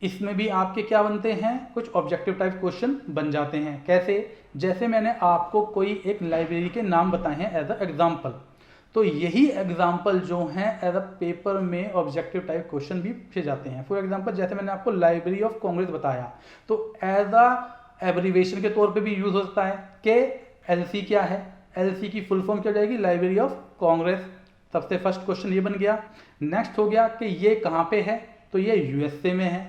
इसमें भी आपके क्या बनते हैं, कुछ ऑब्जेक्टिव टाइप क्वेश्चन बन जाते हैं। कैसे, जैसे मैंने आपको कोई एक लाइब्रेरी के नाम बताए हैं एज अ एग्जाम्पल, तो यही एग्जाम्पल जो हैं एज अ पेपर में ऑब्जेक्टिव टाइप क्वेश्चन भी पूछे जाते हैं। फॉर एग्जाम्पल जैसे मैंने आपको लाइब्रेरी ऑफ कांग्रेस बताया, तो एज अ एब्रीवेशन के तौर पे भी यूज हो सकता है कि एलसी क्या है, एलसी की फुल फॉर्म क्या हो जाएगी, लाइब्रेरी ऑफ कांग्रेस। सबसे फर्स्ट क्वेश्चन ये बन गया। नेक्स्ट हो गया कि ये कहाँ पे है, तो ये यूएसए में है,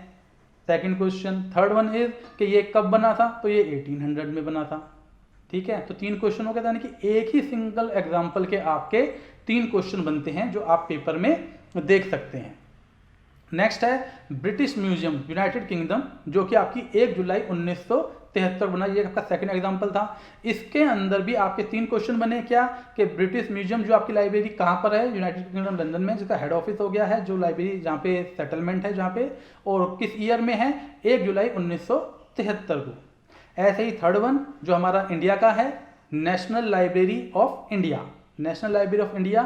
second question. Third one is कि ये कब बना था, तो ये 1800 में बना था। ठीक है, तो 3 क्वेश्चन हो गए, यानी कि एक ही सिंगल एग्जाम्पल के आपके 3 क्वेश्चन बनते हैं जो आप पेपर में देख सकते हैं। नेक्स्ट है ब्रिटिश म्यूजियम यूनाइटेड किंगडम, जो कि आपकी 1 जुलाई 1973 बना, ये आपका सेकंड एग्जाम्पल था। इसके अंदर भी आपके 3 क्वेश्चन बने, क्या कि ब्रिटिश म्यूजियम जो आपकी लाइब्रेरी कहाँ पर है, यूनाइटेड किंगडम लंदन में, जिसका हेड ऑफिस हो गया है, जो लाइब्रेरी जहाँ पे सेटलमेंट है जहाँ पे, और किस ईयर में है, 1 जुलाई 1973 को। ऐसे ही थर्ड वन जो हमारा इंडिया का है, national library of India. National library of India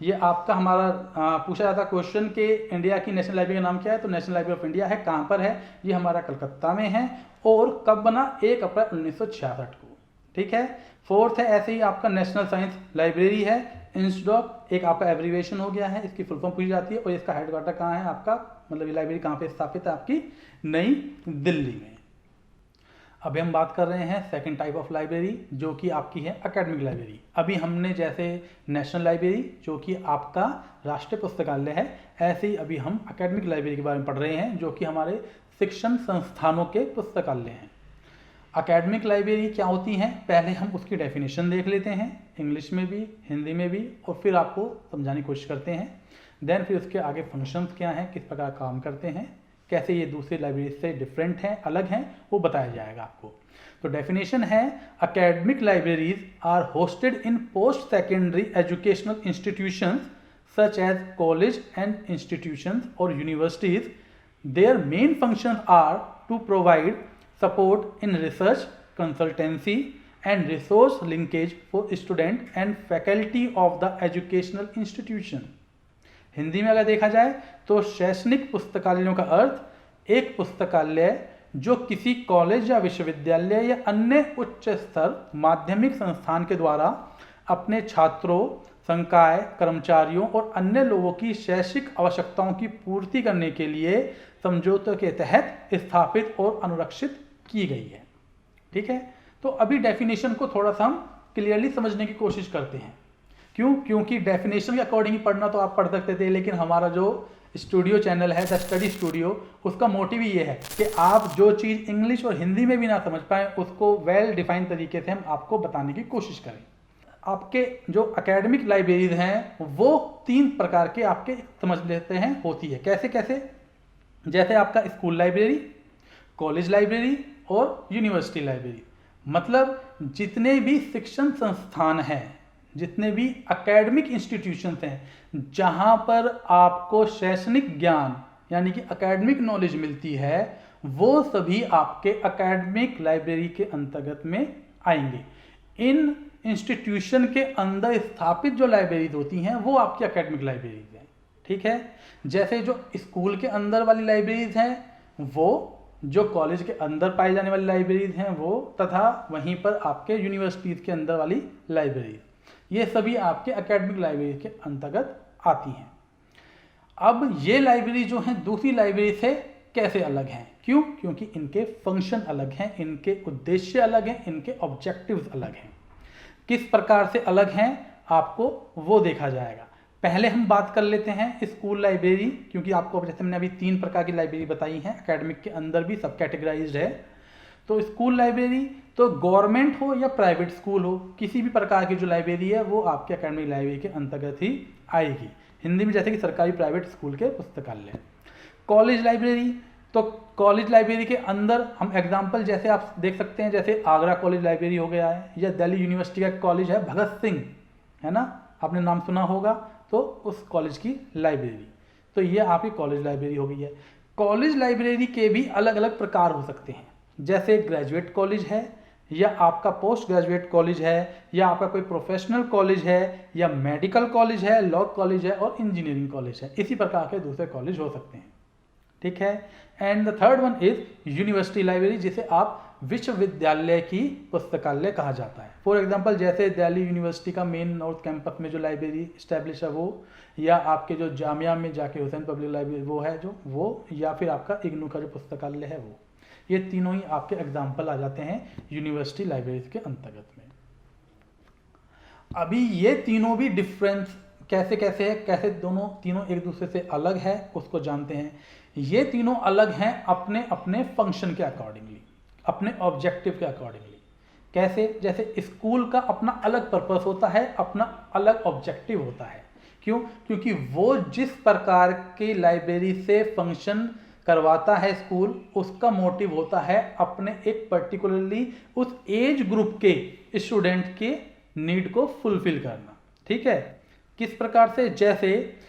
ये आपका हमारा पूछा जाता क्वेश्चन के इंडिया की नेशनल लाइब्रेरी का नाम क्या है, तो नेशनल लाइब्रेरी ऑफ इंडिया है, कहाँ पर है, ये हमारा कलकत्ता में है, और कब बना, 1 अप्रैल 1966 को। ठीक है, फोर्थ है ऐसे ही आपका नेशनल साइंस लाइब्रेरी है, इंस्डॉक, एक आपका एब्रीवेशन हो गया है, इसकी फुल फॉर्म पूछी जाती है, और इसका हेडक्वार्टर कहाँ है आपका, मतलब ये लाइब्रेरी कहाँ पे स्थापित है, आपकी नई दिल्ली में। अभी हम बात कर रहे हैं सेकंड टाइप ऑफ लाइब्रेरी, जो कि आपकी है एकेडमिक लाइब्रेरी। अभी हमने जैसे नेशनल लाइब्रेरी जो कि आपका राष्ट्रीय पुस्तकालय है, ऐसे ही अभी हम एकेडमिक लाइब्रेरी के बारे में पढ़ रहे हैं, जो कि हमारे शिक्षण संस्थानों के पुस्तकालय हैं। एकेडमिक लाइब्रेरी क्या होती हैं, पहले हम उसकी डेफिनेशन देख लेते हैं, इंग्लिश में भी हिंदी में भी, और फिर आपको समझाने की कोशिश करते हैं। देन फिर उसके आगे फंक्शंस क्या हैं, किस प्रकार काम करते हैं, कैसे ये दूसरी लाइब्रेरी से डिफरेंट हैं, अलग हैं, वो बताया जाएगा आपको। तो डेफिनेशन है, academic libraries are hosted in post secondary educational institutions such as college and institutions और universities. Their main functions are to provide support in research, consultancy and resource linkage for student and faculty of the educational institution. Hindi में अगर देखा जाए तो शैक्षणिक पुस्तकालयों का अर्थ एक पुस्तकालय जो किसी कॉलेज या विश्वविद्यालय या अन्य उच्च स्तर माध्यमिक संस्थान के द्वारा अपने छात्रों, संकाय, कर्मचारियों और अन्य लोगों की शैक्षिक आवश्यकताओं की पूर्ति करने के लिए समझौते के तहत स्थापित और अनुरक्षित की गई है। ठीक है, तो अभी डेफिनेशन को थोड़ा सा हम क्लियरली समझने की कोशिश करते हैं। क्यों? क्योंकि डेफिनेशन के अकॉर्डिंग ही पढ़ना तो आप पढ़ सकते थे, लेकिन हमारा जो स्टूडियो चैनल है द स्टडी स्टूडियो, उसका मोटिव ये है कि आप जो चीज़ इंग्लिश और हिंदी में भी ना समझ पाएँ उसको वेल डिफाइंड तरीके से हम आपको बताने की कोशिश करें। आपके जो एकेडमिक लाइब्रेरीज हैं वो 3 प्रकार के आपके समझ लेते हैं होती है। कैसे कैसे? जैसे आपका स्कूल लाइब्रेरी, कॉलेज लाइब्रेरी और यूनिवर्सिटी लाइब्रेरी। मतलब जितने भी शिक्षण संस्थान हैं, जितने भी एकेडमिक इंस्टीट्यूशंस हैं जहां पर आपको शैक्षणिक ज्ञान यानी कि एकेडमिक नॉलेज मिलती है, वो सभी आपके एकेडमिक लाइब्रेरी के अंतर्गत में आएंगे। इन इंस्टीट्यूशन के अंदर स्थापित जो लाइब्रेरीज होती हैं वो आपकी एकेडमिक लाइब्रेरीज हैं, ठीक है। जैसे जो स्कूल के अंदर वाली लाइब्रेरीज हैं वो, जो कॉलेज के अंदर पाई जाने वाली लाइब्रेरीज हैं वो, तथा वहीं पर आपके यूनिवर्सिटीज़ के अंदर वाली लाइब्रेरीज, ये सभी आपके एकेडमिक लाइब्रेरी के अंतर्गत आती हैं। अब ये लाइब्रेरी जो हैं दूसरी लाइब्रेरी से कैसे अलग हैं? क्यों? क्योंकि इनके फंक्शन अलग हैं, इनके उद्देश्य अलग हैं, इनके ऑब्जेक्टिव्स अलग हैं। किस प्रकार से अलग हैं आपको वो देखा जाएगा। पहले हम बात कर लेते हैं स्कूल लाइब्रेरी, क्योंकि आपको जैसे मैंने अभी 3 प्रकार की लाइब्रेरी बताई हैं, एकेडमिक के अंदर भी सब कैटेगराइज्ड है। तो स्कूल लाइब्रेरी तो गवर्नमेंट हो या प्राइवेट स्कूल हो, किसी भी प्रकार की जो लाइब्रेरी है वो आपके एकेडमिक लाइब्रेरी के अंतर्गत ही आएगी। हिंदी में जैसे कि सरकारी प्राइवेट स्कूल के पुस्तकालय। कॉलेज लाइब्रेरी, तो कॉलेज लाइब्रेरी के अंदर हम एग्जाम्पल जैसे आप देख सकते हैं, जैसे आगरा कॉलेज लाइब्रेरी हो गया है, या दिल्ली यूनिवर्सिटी का कॉलेज है भगत सिंह, है ना, आपने नाम सुना होगा, तो उस कॉलेज की लाइब्रेरी, तो ये आपकी कॉलेज लाइब्रेरी हो गई है। कॉलेज लाइब्रेरी के भी अलग अलग प्रकार हो सकते हैं, जैसे ग्रेजुएट कॉलेज है, या आपका पोस्ट ग्रेजुएट कॉलेज है, या आपका कोई प्रोफेशनल कॉलेज है, या मेडिकल कॉलेज है, लॉ कॉलेज है और इंजीनियरिंग कॉलेज है। इसी प्रकार के दूसरे कॉलेज हो सकते हैं, ठीक है। And the third one is university library, जिसे आप विश्वविद्यालय की पुस्तकालय कहा जाता है। फॉर एग्जांपल जैसे दिल्ली यूनिवर्सिटी का मेन नॉर्थ कैंपस में जो लाइब्रेरी स्टैब्लिश है वो, या आपके जो जामिया में जाके हुसैन पब्लिक लाइब्रेरी वो है जो वो, या फिर आपका इग्नू का जो पुस्तकालय है वो, ये तीनों ही आपके एग्जाम्पल आ जाते हैं यूनिवर्सिटी लाइब्रेरी के अंतर्गत में। अभी ये तीनों भी डिफरेंस कैसे कैसे है, कैसे तीनों एक दूसरे से अलग है उसको जानते हैं। ये तीनों अलग हैं अपने अपने फंक्शन के अकॉर्डिंगली, अपने ऑब्जेक्टिव के अकॉर्डिंगली। कैसे? जैसे स्कूल का अपना अलग पर्पस होता है, अपना अलग ऑब्जेक्टिव होता है। क्यों? क्योंकि वो जिस प्रकार की लाइब्रेरी से फंक्शन करवाता है स्कूल, उसका मोटिव होता है अपने एक पर्टिकुलरली उस एज ग्रुप के स्टूडेंट के नीड को फुलफिल करना, ठीक है। किस प्रकार से? जैसे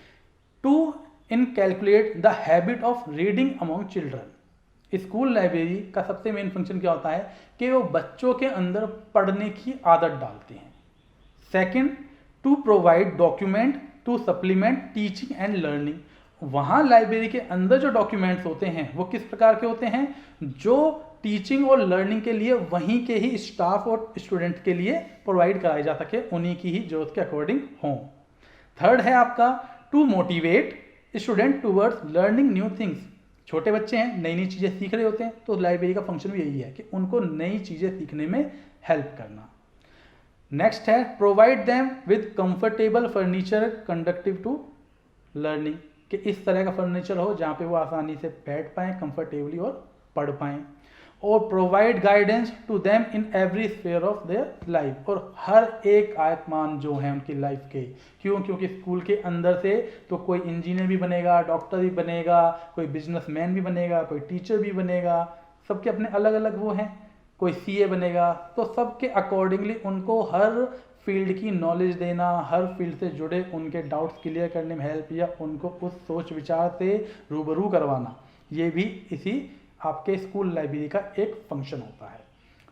to inculcate the habit of reading among children. School library का सबसे मेन फंक्शन क्या होता है कि वो बच्चों के अंदर पढ़ने की आदत डालते हैं। Second, to provide document to supplement teaching and learning. वहाँ लाइब्रेरी के अंदर जो डॉक्यूमेंट्स होते हैं वो किस प्रकार के होते हैं? जो टीचिंग और लर्निंग के लिए वहीं के ही स्टाफ और स्टूडेंट के लिए प्रोवाइड कराए जा सके, उन्हीं की ही जरूरत के अकॉर्डिंग हों। थर्ड है आपका to motivate student towards learning new things. छोटे बच्चे हैं, नई नई चीज़ें सीख रहे होते हैं, तो लाइब्रेरी का फंक्शन भी यही है कि उनको नई चीज़ें सीखने में हेल्प करना। नेक्स्ट है provide them with comfortable furniture conductive to learning, कि इस तरह का फर्नीचर हो जहाँ पे वो आसानी से बैठ पाएँ कंफर्टेबली और पढ़ पाएँ। और provide guidance to them in every sphere of their life, और हर एक आयतमान जो है उनकी लाइफ के। क्यों? क्योंकि स्कूल के अंदर से तो कोई इंजीनियर भी बनेगा, डॉक्टर भी बनेगा, कोई बिजनेसमैन भी बनेगा, कोई टीचर भी बनेगा, सबके अपने अलग अलग वो हैं, कोई सीए बनेगा, तो सबके अकॉर्डिंगली उनको हर फील्ड की नॉलेज देना, हर फील्ड से जुड़े उनके डाउट्स क्लियर करने में हेल्प, या उनको उस सोच विचार से रूबरू करवाना, ये भी इसी आपके स्कूल लाइब्रेरी का एक फंक्शन होता है।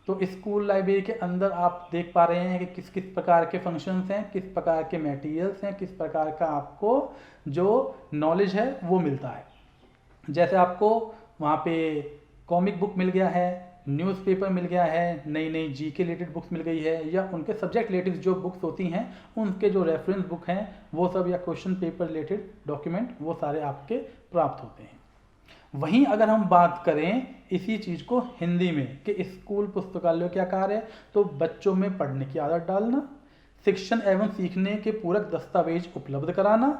तो स्कूल लाइब्रेरी के अंदर आप देख पा रहे हैं कि किस किस प्रकार के फंक्शंस हैं, किस प्रकार के मटेरियल्स हैं, किस प्रकार का आपको जो नॉलेज है वो मिलता है। जैसे आपको वहाँ पे कॉमिक बुक मिल गया है, न्यूज़पेपर मिल गया है, नई नई जीके रिलेटेड बुक्स मिल गई है, या उनके सब्जेक्ट रिलेटेड जो बुक्स होती हैं उनके जो रेफरेंस बुक हैं वो सब, या क्वेश्चन पेपर रिलेटेड डॉक्यूमेंट, वो सारे आपके प्राप्त होते हैं। वहीं अगर हम बात करें इसी चीज़ को हिंदी में कि स्कूल पुस्तकालय क्या कार्य है, तो बच्चों में पढ़ने की आदत डालना, शिक्षण एवं सीखने के पूरक दस्तावेज उपलब्ध कराना,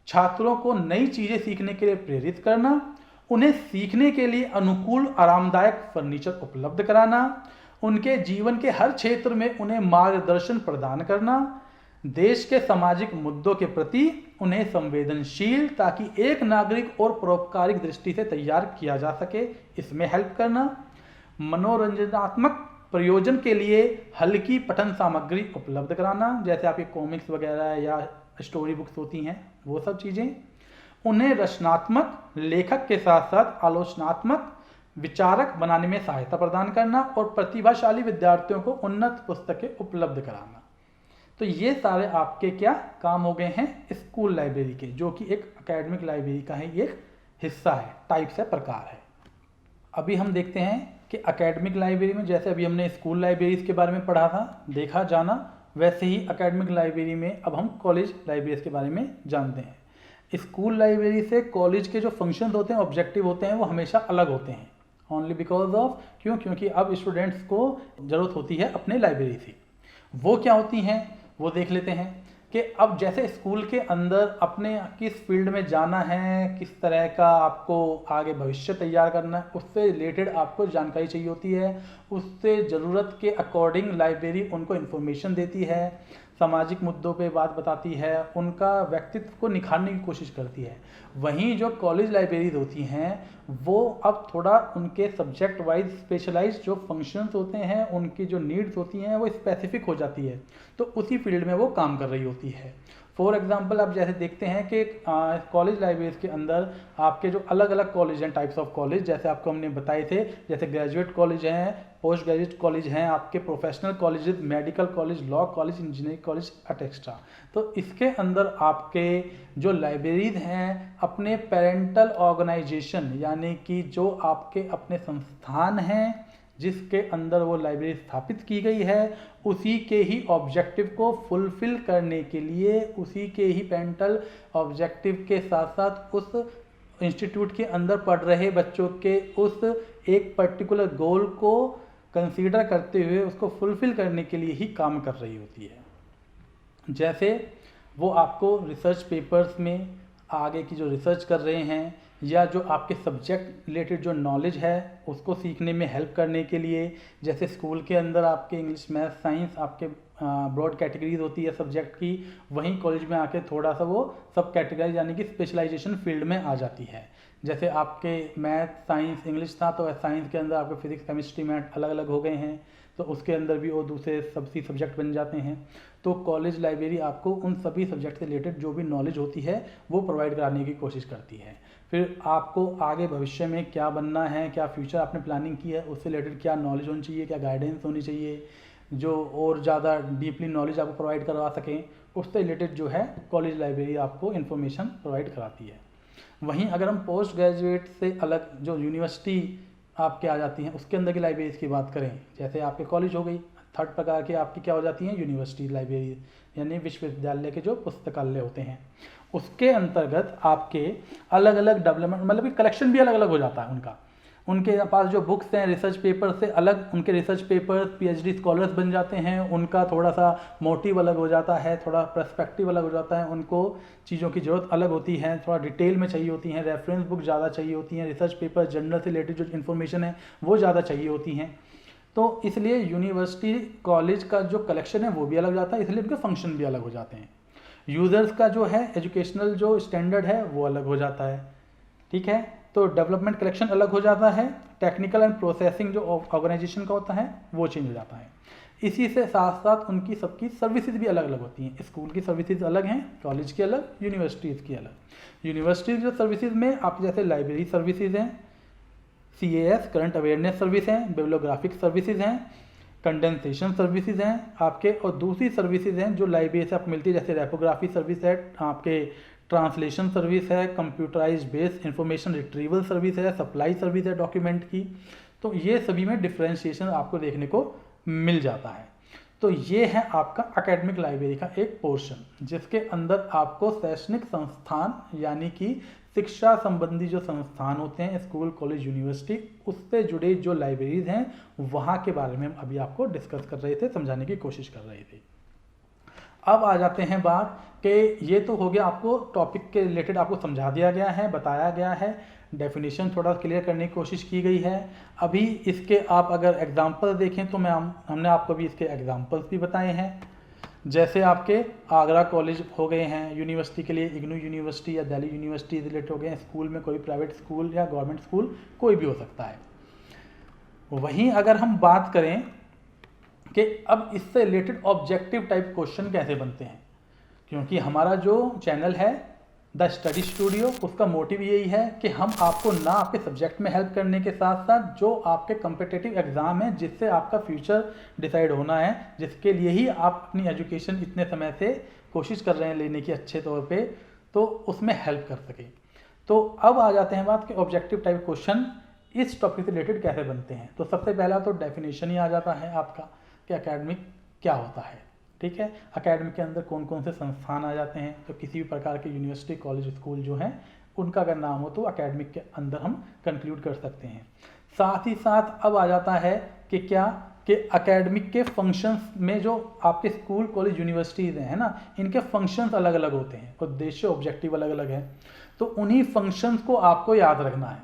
छात्रों को नई चीज़ें सीखने के लिए प्रेरित करना, उन्हें सीखने के लिए अनुकूल आरामदायक फर्नीचर उपलब्ध कराना, उनके जीवन के हर क्षेत्र में उन्हें मार्गदर्शन प्रदान करना, देश के सामाजिक मुद्दों के प्रति उन्हें संवेदनशील ताकि एक नागरिक और परोपकारिक दृष्टि से तैयार किया जा सके, इसमें हेल्प करना, मनोरंजनात्मक प्रयोजन के लिए हल्की पठन सामग्री उपलब्ध कराना, जैसे आपके कॉमिक्स वगैरह या स्टोरी बुक्स होती हैं वो सब चीज़ें, उन्हें रचनात्मक लेखक के साथ साथ आलोचनात्मक विचारक बनाने में सहायता प्रदान करना, और प्रतिभाशाली विद्यार्थियों को उन्नत पुस्तकें उपलब्ध कराना। तो ये सारे आपके क्या काम हो गए हैं स्कूल लाइब्रेरी के, जो कि एक एकेडमिक लाइब्रेरी का ही एक हिस्सा है, टाइप्स है, प्रकार है। अभी हम देखते हैं कि एकेडमिक लाइब्रेरी में जैसे अभी हमने स्कूल लाइब्रेरीज के बारे में पढ़ा था, देखा जाना, वैसे ही एकेडमिक लाइब्रेरी में अब हम कॉलेज लाइब्रेरीज के बारे में जानते हैं। स्कूल लाइब्रेरी से कॉलेज के जो फंक्शंस होते हैं, ऑब्जेक्टिव होते हैं, वो हमेशा अलग होते हैं, ओनली बिकॉज ऑफ क्योंकि अब स्टूडेंट्स को ज़रूरत होती है अपने लाइब्रेरी से। वो क्या होती हैं वो देख लेते हैं कि अब जैसे स्कूल के अंदर अपने किस फील्ड में जाना है, किस तरह का आपको आगे भविष्य तैयार करना है, उससे रिलेटेड आपको जानकारी चाहिए होती है। उससे ज़रूरत के अकॉर्डिंग लाइब्रेरी उनको इन्फॉर्मेशन देती है, सामाजिक मुद्दों पे बात बताती है, उनका व्यक्तित्व को निखारने की कोशिश करती है। वहीं जो कॉलेज लाइब्रेरीज होती हैं वो अब थोड़ा उनके सब्जेक्ट वाइज स्पेशलाइज्ड जो फंक्शंस होते हैं, उनकी जो नीड्स होती हैं वो स्पेसिफिक हो जाती है, तो उसी फील्ड में वो काम कर रही होती है। फॉर एग्जांपल आप जैसे देखते हैं कि कॉलेज लाइब्रेरीज के अंदर आपके जो अलग अलग कॉलेज हैं, टाइप्स ऑफ कॉलेज, जैसे आपको हमने बताए थे, जैसे ग्रेजुएट कॉलेज हैं, पोस्ट ग्रेजुएट कॉलेज हैं, आपके professional college, medical college, law college, engineering college etcetera. तो इसके अंदर आपके जो लाइब्रेरीज हैं अपने पेरेंटल ऑर्गेनाइजेशन, यानी कि जो आपके अपने संस्थान हैं जिसके अंदर वो लाइब्रेरी स्थापित की गई है, उसी के ही ऑब्जेक्टिव को फुलफिल करने के लिए, उसी के ही पेरेंटल ऑब्जेक्टिव के साथ साथ उस इंस्टीट्यूट के अंदर पढ़ रहे बच्चों के उस एक पर्टिकुलर गोल को कंसीडर करते हुए उसको फुलफिल करने के लिए ही काम कर रही होती है। जैसे वो आपको रिसर्च पेपर्स में आगे की जो रिसर्च कर रहे हैं, या जो आपके सब्जेक्ट रिलेटेड जो नॉलेज है उसको सीखने में हेल्प करने के लिए, जैसे स्कूल के अंदर आपके इंग्लिश, मैथ, साइंस आपके ब्रॉड कैटेगरीज होती है सब्जेक्ट की, वहीं कॉलेज में आके थोड़ा सा वो सब कैटेगराइज यानी कि स्पेशलाइजेशन फील्ड में आ जाती है। जैसे आपके मैथ, साइंस, इंग्लिश था, तो साइंस के अंदर आपके फिजिक्स, केमिस्ट्री, मैथ अलग अलग हो गए हैं, तो उसके अंदर भी वो दूसरे सब्जेक्ट बन जाते हैं। तो कॉलेज लाइब्रेरी आपको उन सभी सब्जेक्ट से रिलेटेड जो भी नॉलेज होती है वो प्रोवाइड कराने की कोशिश करती है। फिर आपको आगे भविष्य में क्या बनना है, क्या फ्यूचर आपने प्लानिंग की है, उससे रिलेटेड क्या नॉलेज होनी चाहिए, क्या गाइडेंस होनी चाहिए, जो और ज़्यादा डीपली नॉलेज आपको प्रोवाइड करवा सकें, उससे रिलेटेड जो है कॉलेज लाइब्रेरी आपको इन्फॉर्मेशन प्रोवाइड कराती है। वहीं अगर हम पोस्ट ग्रेजुएट से अलग जो यूनिवर्सिटी आपके आ जाती हैं उसके अंदर की लाइब्रेरीज की बात करें, जैसे आपके कॉलेज हो गई, थर्ड प्रकार के आपकी क्या हो जाती हैं यूनिवर्सिटी लाइब्रेरी, यानी विश्वविद्यालय के जो पुस्तकालय होते हैं। उसके अंतर्गत आपके अलग अलग डेवलपमेंट, मतलब कि कलेक्शन भी अलग अलग हो जाता है उनका। उनके पास जो बुक्स हैं रिसर्च पेपर से अलग, उनके रिसर्च पेपर पीएचडी स्कॉलर्स बन जाते हैं, उनका थोड़ा सा मोटिव अलग हो जाता है, थोड़ा पर्सपेक्टिव अलग हो जाता है, उनको चीज़ों की ज़रूरत अलग होती है, थोड़ा डिटेल में चाहिए होती हैं, रेफरेंस बुक ज़्यादा चाहिए होती हैं, रिसर्च पेपर जर्नल से रिलेटेड जो इन्फॉर्मेशन है वो ज़्यादा चाहिए होती हैं। तो इसलिए यूनिवर्सिटी कॉलेज का जो कलेक्शन है वो भी अलग जाता है, इसलिए उनके फंक्शन भी अलग हो जाते हैं। यूज़र्स का जो है एजुकेशनल जो स्टैंडर्ड है वो अलग हो जाता है, ठीक है। तो डेवलपमेंट कलेक्शन अलग हो जाता है, टेक्निकल एंड प्रोसेसिंग जो ऑर्गेनाइजेशन का होता है वो चेंज हो जाता है। इसी से साथ साथ उनकी सबकी सर्विसेज भी अलग अलग होती हैं। स्कूल की सर्विसेज अलग हैं, कॉलेज की अलग, यूनिवर्सिटीज़ की अलग। यूनिवर्सिटीज़ जो सर्विसेज में आप जैसे लाइब्रेरी सर्विसेज हैं, CAS करंट अवेयरनेस सर्विस हैं, बिब्लियोग्राफिक सर्विसेज हैं, कंडेंसेशन सर्विसेज हैं आपके, और दूसरी सर्विसेज हैं जो लाइब्रेरी से आपको मिलती है, जैसे रेपोग्राफी सर्विस है, आपके ट्रांसलेशन सर्विस है, computerised based information retrieval service है, सप्लाई सर्विस है डॉक्यूमेंट की। तो ये सभी में डिफ्रेंशिएशन आपको देखने को मिल जाता है। तो ये है आपका एकेडमिक लाइब्रेरी का एक पोर्शन, जिसके अंदर आपको शैक्षणिक संस्थान यानी कि शिक्षा संबंधी जो संस्थान होते हैं, स्कूल, कॉलेज, यूनिवर्सिटी, उससे जुड़े जो लाइब्रेरीज हैं वहाँ के बारे में हम अभी आपको डिस्कस कर रहे थे, समझाने की कोशिश कर रहे थे। अब आ जाते हैं बात कि ये तो हो गया, आपको टॉपिक के रिलेटेड आपको समझा दिया गया है, बताया गया है, डेफिनेशन थोड़ा क्लियर करने की कोशिश की गई है। अभी इसके आप अगर एग्जाम्पल देखें तो हमने आपको भी इसके एग्जाम्पल्स भी बताए हैं। जैसे आपके आगरा कॉलेज हो गए हैं, यूनिवर्सिटी के लिए इग्नू यूनिवर्सिटी या दिल्ली यूनिवर्सिटी रिलेटेड हो गए हैं, स्कूल में कोई प्राइवेट स्कूल या गवर्नमेंट स्कूल कोई भी हो सकता है। वहीं अगर हम बात करें कि अब इससे रिलेटेड ऑब्जेक्टिव टाइप क्वेश्चन कैसे बनते हैं, क्योंकि हमारा जो चैनल है द स्टडी स्टूडियो, उसका मोटिव यही है कि हम आपको ना आपके सब्जेक्ट में हेल्प करने के साथ साथ जो आपके कम्पिटिटिव एग्ज़ाम है जिससे आपका फ्यूचर डिसाइड होना है, जिसके लिए ही आप अपनी एजुकेशन इतने समय से कोशिश कर रहे हैं लेने की अच्छे तौर पे, तो उसमें हेल्प कर सके। तो अब आ जाते हैं बात कि ऑब्जेक्टिव टाइप क्वेश्चन इस टॉपिक से रिलेटेड कैसे बनते हैं। तो सबसे पहला तो डेफिनेशन ही आ जाता है आपका कि एकेडमिक क्या होता है। ठीक है, एकेडमिक के अंदर कौन कौन से संस्थान आ जाते हैं। तो किसी भी प्रकार के यूनिवर्सिटी, कॉलेज, स्कूल जो हैं उनका अगर नाम हो तो एकेडमिक के अंदर हम कंक्लूड कर सकते हैं। साथ ही साथ अब आ जाता है कि क्या कि एकेडमिक के फंक्शंस में जो आपके स्कूल, कॉलेज, यूनिवर्सिटीज़ हैं ना, इनके फंक्शंस अलग अलग होते हैं, उद्देश्य, ऑब्जेक्टिव अलग अलग है। तो उन्हीं फंक्शंस को आपको याद रखना है।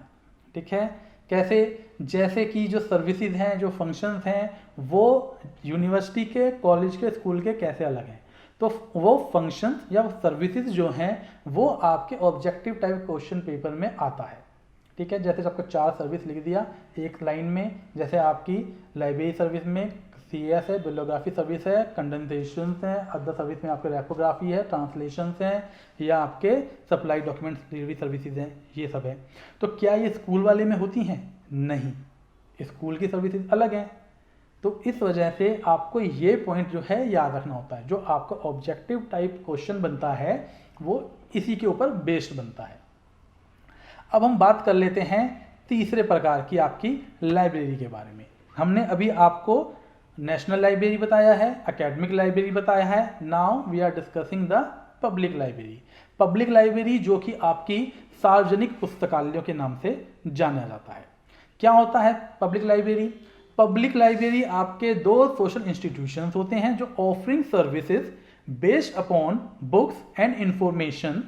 ठीक है, कैसे, जैसे कि जो सर्विसेज हैं, जो फंक्शंस हैं, वो यूनिवर्सिटी के, कॉलेज के, स्कूल के कैसे अलग हैं। तो वो फंक्शंस या सर्विसेज जो हैं वो आपके ऑब्जेक्टिव टाइप क्वेश्चन पेपर में आता है। ठीक है, जैसे आपको 4 सर्विस लिख दिया एक लाइन में, जैसे आपकी लाइब्रेरी सर्विस में CS है, बिब्लियोग्राफी सर्विस है, कंडेंसेशन है, अदर सर्विस में आपके रेपोग्राफी है, ट्रांसलेशन हैं, या आपके सप्लाई डॉक्यूमेंट्स डिलीवरी सर्विसेज हैं, ये सब है। तो क्या ये स्कूल वाले में होती हैं? नहीं, स्कूल की सर्विसेज अलग हैं। तो इस वजह से आपको ये पॉइंट जो है याद रखना होता है। जो आपका ऑब्जेक्टिव टाइप क्वेश्चन बनता है वो इसी के ऊपर बेस्ड बनता है। अब हम बात कर लेते हैं तीसरे प्रकार की आपकी लाइब्रेरी के बारे में। हमने अभी आपको नेशनल लाइब्रेरी बताया है, एकेडमिक लाइब्रेरी बताया है। Now we are discussing the public library. Public library जो कि आपकी सार्वजनिक पुस्तकालयों के नाम से जाना जाता है। क्या होता है पब्लिक लाइब्रेरी? पब्लिक लाइब्रेरी आपके 2 सोशल इंस्टीट्यूशंस होते हैं जो offering services based upon books and information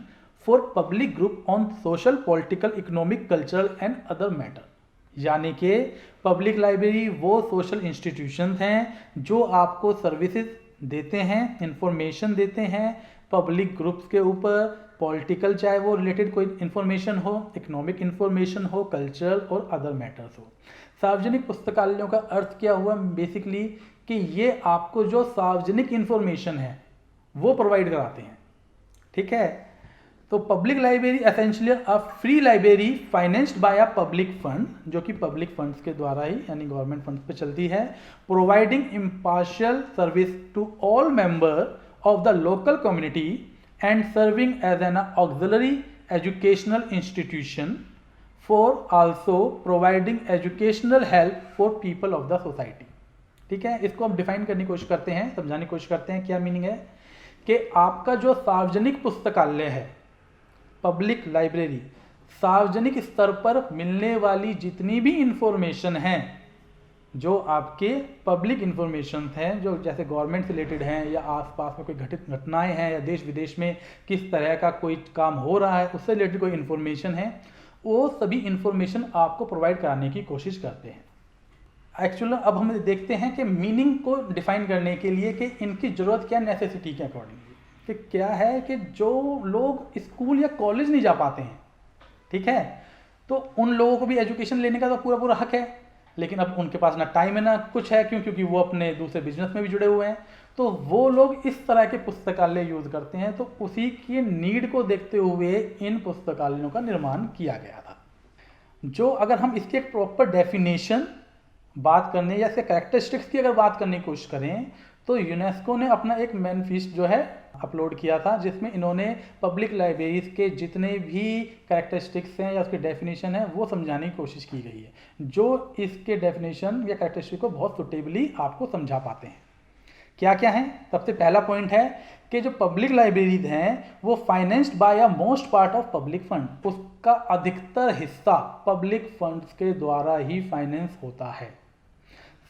for public group on social, political, economic, cultural and other matter. यानी कि पब्लिक लाइब्रेरी वो सोशल इंस्टीट्यूशंस हैं जो आपको सर्विसेज देते हैं, इंफॉर्मेशन देते हैं पब्लिक ग्रुप्स के ऊपर, पॉलिटिकल चाहे वो रिलेटेड कोई इन्फॉर्मेशन हो, इकोनॉमिक इन्फॉर्मेशन हो, कल्चरल और अदर मैटर्स हो। सार्वजनिक पुस्तकालयों का अर्थ क्या हुआ बेसिकली कि ये आपको जो सार्वजनिक इन्फॉर्मेशन है वो प्रोवाइड कराते हैं। ठीक है, तो public library essentially a free library financed by a public fund, जो कि पब्लिक फंड्स के द्वारा ही यानी गवर्नमेंट फंड्स पे चलती है, providing impartial service to all member of the local community and serving as an auxiliary educational institution for also providing educational help for people of the society. ठीक है, इसको हम डिफाइन करने की कोशिश करते हैं, समझाने की कोशिश करते हैं। क्या मीनिंग है कि आपका जो सार्वजनिक पुस्तकालय है, पब्लिक लाइब्रेरी, सार्वजनिक स्तर पर मिलने वाली जितनी भी इंफॉर्मेशन है, जो आपके पब्लिक इंफॉर्मेशन हैं, जो जैसे गवर्नमेंट से रिलेटेड हैं या आसपास में कोई घटित घटनाएं हैं या देश विदेश में किस तरह का कोई काम हो रहा है उससे रिलेटेड कोई इंफॉर्मेशन है, वो सभी इंफॉर्मेशन आपको प्रोवाइड कराने की कोशिश करते हैं। एक्चुअली अब हम देखते हैं कि मीनिंग को डिफाइन करने के लिए कि इनकी ज़रूरत क्या, नेसेसिटी के अकॉर्डिंगली कि क्या है कि जो लोग स्कूल या कॉलेज नहीं जा पाते हैं, ठीक है, तो उन लोगों को भी एजुकेशन लेने का तो पूरा पूरा हक है, लेकिन अब उनके पास ना टाइम है ना कुछ है, क्योंकि वो अपने दूसरे बिजनेस में भी जुड़े हुए हैं। तो वो लोग इस तरह के पुस्तकालय यूज़ करते हैं। तो उसी की नीड को देखते हुए इन पुस्तकालयों का निर्माण किया गया था। जो अगर हम इसके एक प्रॉपर डेफिनेशन बात करने या इसके कैरेक्टरिस्टिक्स की अगर बात करने की कोशिश करें तो यूनेस्को ने अपना एक मैनिफेस्टो जो है अपलोड किया था, जिसमें इन्होंने पब्लिक लाइब्रेरीज के जितने भी कैरेक्टरिस्टिक्स हैं या उसके डेफिनेशन है वो समझाने की कोशिश की गई है, जो इसके डेफिनेशन या कैरेक्टरिस्टिक को बहुत सुटेबली आपको समझा पाते हैं। क्या क्या है? सबसे पहला पॉइंट है कि जो पब्लिक लाइब्रेरीज हैं वो financed by a most part of public fund, उसका अधिकतर हिस्सा पब्लिक फंड्स के द्वारा ही फाइनेंस होता है।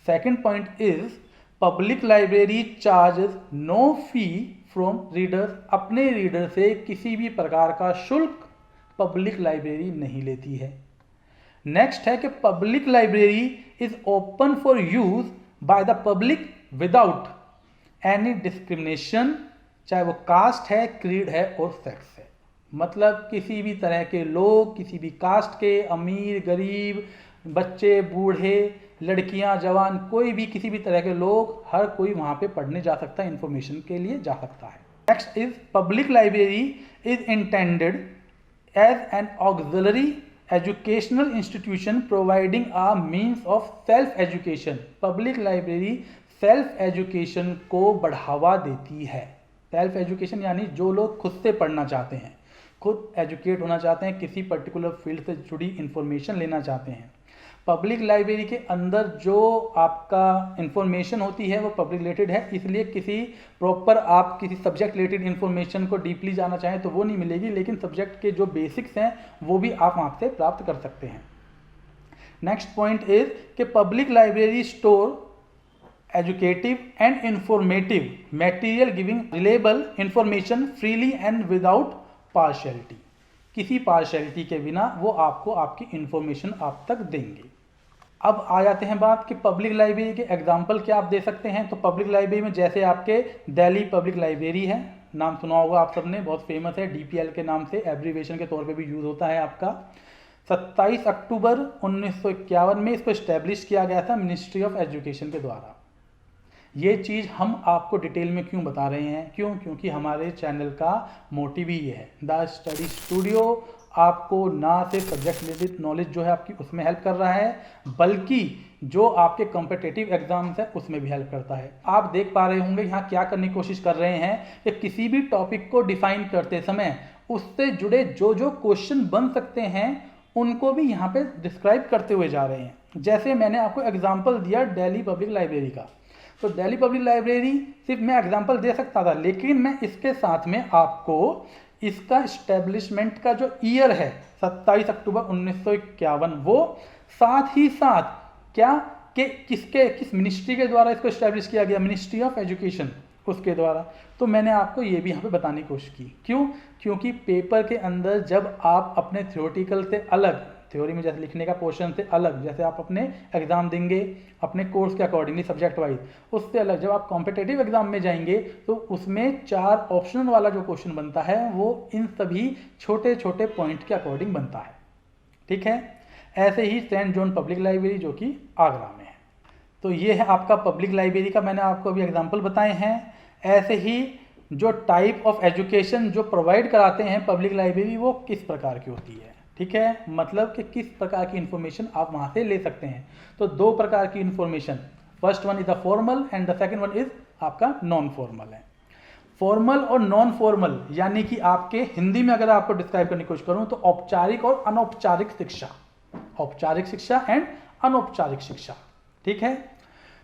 Second point is public library charges no fee from readers, अपने रीडर से किसी भी प्रकार का शुल्क पब्लिक लाइब्रेरी नहीं लेती है। नेक्स्ट है कि public library is open for use by the public without any discrimination, चाहे वो कास्ट है, क्रीड है और सेक्स है। मतलब किसी भी तरह के लोग, किसी भी कास्ट के, अमीर, गरीब, बच्चे, बूढ़े, लड़कियां, जवान, कोई भी किसी भी तरह के लोग, हर कोई वहाँ पे पढ़ने जा सकता है, इंफॉर्मेशन के लिए जा सकता है। Next is public library is intended as an auxiliary educational institution providing a means of self education. Public library self education को बढ़ावा देती है। सेल्फ एजुकेशन यानी जो लोग खुद से पढ़ना चाहते हैं, खुद एजुकेट होना चाहते हैं, किसी पर्टिकुलर फील्ड से जुड़ी इंफॉर्मेशन लेना चाहते हैं। पब्लिक लाइब्रेरी के अंदर जो आपका इंफॉर्मेशन होती है वो पब्लिक रिलेटेड है, इसलिए किसी प्रॉपर आप किसी सब्जेक्ट रिलेटेड इंफॉर्मेशन को डीपली जाना चाहें तो वो नहीं मिलेगी, लेकिन सब्जेक्ट के जो बेसिक्स हैं वो भी आप वहाँ से प्राप्त कर सकते हैं। नेक्स्ट पॉइंट इज कि public library store educative and informative material giving reliable information freely and without partiality. किसी पार्शियलिटी के बिना वो आपको आपकी इंफॉर्मेशन आप तक देंगे। अब आ जाते हैं बात कि पब्लिक लाइब्रेरी के एग्जाम्पल क्या आप दे सकते हैं। तो पब्लिक लाइब्रेरी में जैसे आपके दिल्ली पब्लिक लाइब्रेरी है, नाम सुना होगा आप सबने, बहुत फेमस है, DPL के नाम से एब्रीवेशन के तौर पे भी यूज़ होता है आपका। 27 अक्टूबर 1951 में इसको इस्टेब्लिश किया गया था मिनिस्ट्री ऑफ एजुकेशन के द्वारा। ये चीज़ हम आपको डिटेल में क्यों बता रहे हैं, क्योंकि हमारे चैनल का मोटिव ही ये है, द स्टडी स्टूडियो आपको ना सिर्फ सब्जेक्ट रिलेटेड नॉलेज जो है आपकी उसमें हेल्प कर रहा है, बल्कि जो आपके कॉम्पिटिटिव एग्जाम्स है उसमें भी हेल्प करता है। आप देख पा रहे होंगे यहाँ क्या करने की कोशिश कर रहे हैं कि किसी भी टॉपिक को डिफाइन करते समय उससे जुड़े जो जो क्वेश्चन बन सकते हैं उनको भी यहाँ पे डिस्क्राइब करते हुए जा रहे हैं। जैसे मैंने आपको एग्जाम्पल दिया दिल्ली पब्लिक लाइब्रेरी का, तो दिल्ली पब्लिक लाइब्रेरी सिर्फ मैं एग्जांपल दे सकता था, लेकिन मैं इसके साथ में आपको इसका इस्टेब्लिशमेंट का जो ईयर है 27 अक्टूबर 1951, वो साथ ही साथ क्या कि किस मिनिस्ट्री के द्वारा इसको इस्टेब्लिश किया गया, मिनिस्ट्री ऑफ एजुकेशन, उसके द्वारा। तो मैंने आपको ये भी यहाँ पे बताने की कोशिश की। क्यों? क्योंकि पेपर के अंदर जब आप अपने थ्योरेटिकल से अलग, थ्योरी में जैसे लिखने का पोर्शन से अलग, जैसे आप अपने एग्जाम देंगे अपने कोर्स के अकॉर्डिंगली सब्जेक्ट वाइज, उससे अलग जब आप कॉम्पिटिटिव एग्जाम में जाएंगे तो उसमें 4 ऑप्शनल वाला जो क्वेश्चन बनता है वो इन सभी छोटे छोटे पॉइंट के अकॉर्डिंग बनता है। ठीक है, ऐसे ही सेंट जॉन पब्लिक लाइब्रेरी जो कि आगरा में है। तो ये है आपका पब्लिक लाइब्रेरी का, मैंने आपको अभी एग्जाम्पल बताए हैं। ऐसे ही जो टाइप ऑफ एजुकेशन जो प्रोवाइड कराते हैं पब्लिक लाइब्रेरी वो किस प्रकार की होती है। ठीक है, मतलब कि किस प्रकार की इंफॉर्मेशन आप वहाँ से ले सकते हैं। तो 2 प्रकार की information, first one is the formal and the second one is आपका नॉन फॉर्मल है। फॉर्मल और नॉन फॉर्मल यानी कि आपके हिंदी में अगर आपको डिस्क्राइब करने की कोशिश करूँ तो औपचारिक और अनौपचारिक शिक्षा, औपचारिक शिक्षा एंड अनौपचारिक शिक्षा। ठीक है,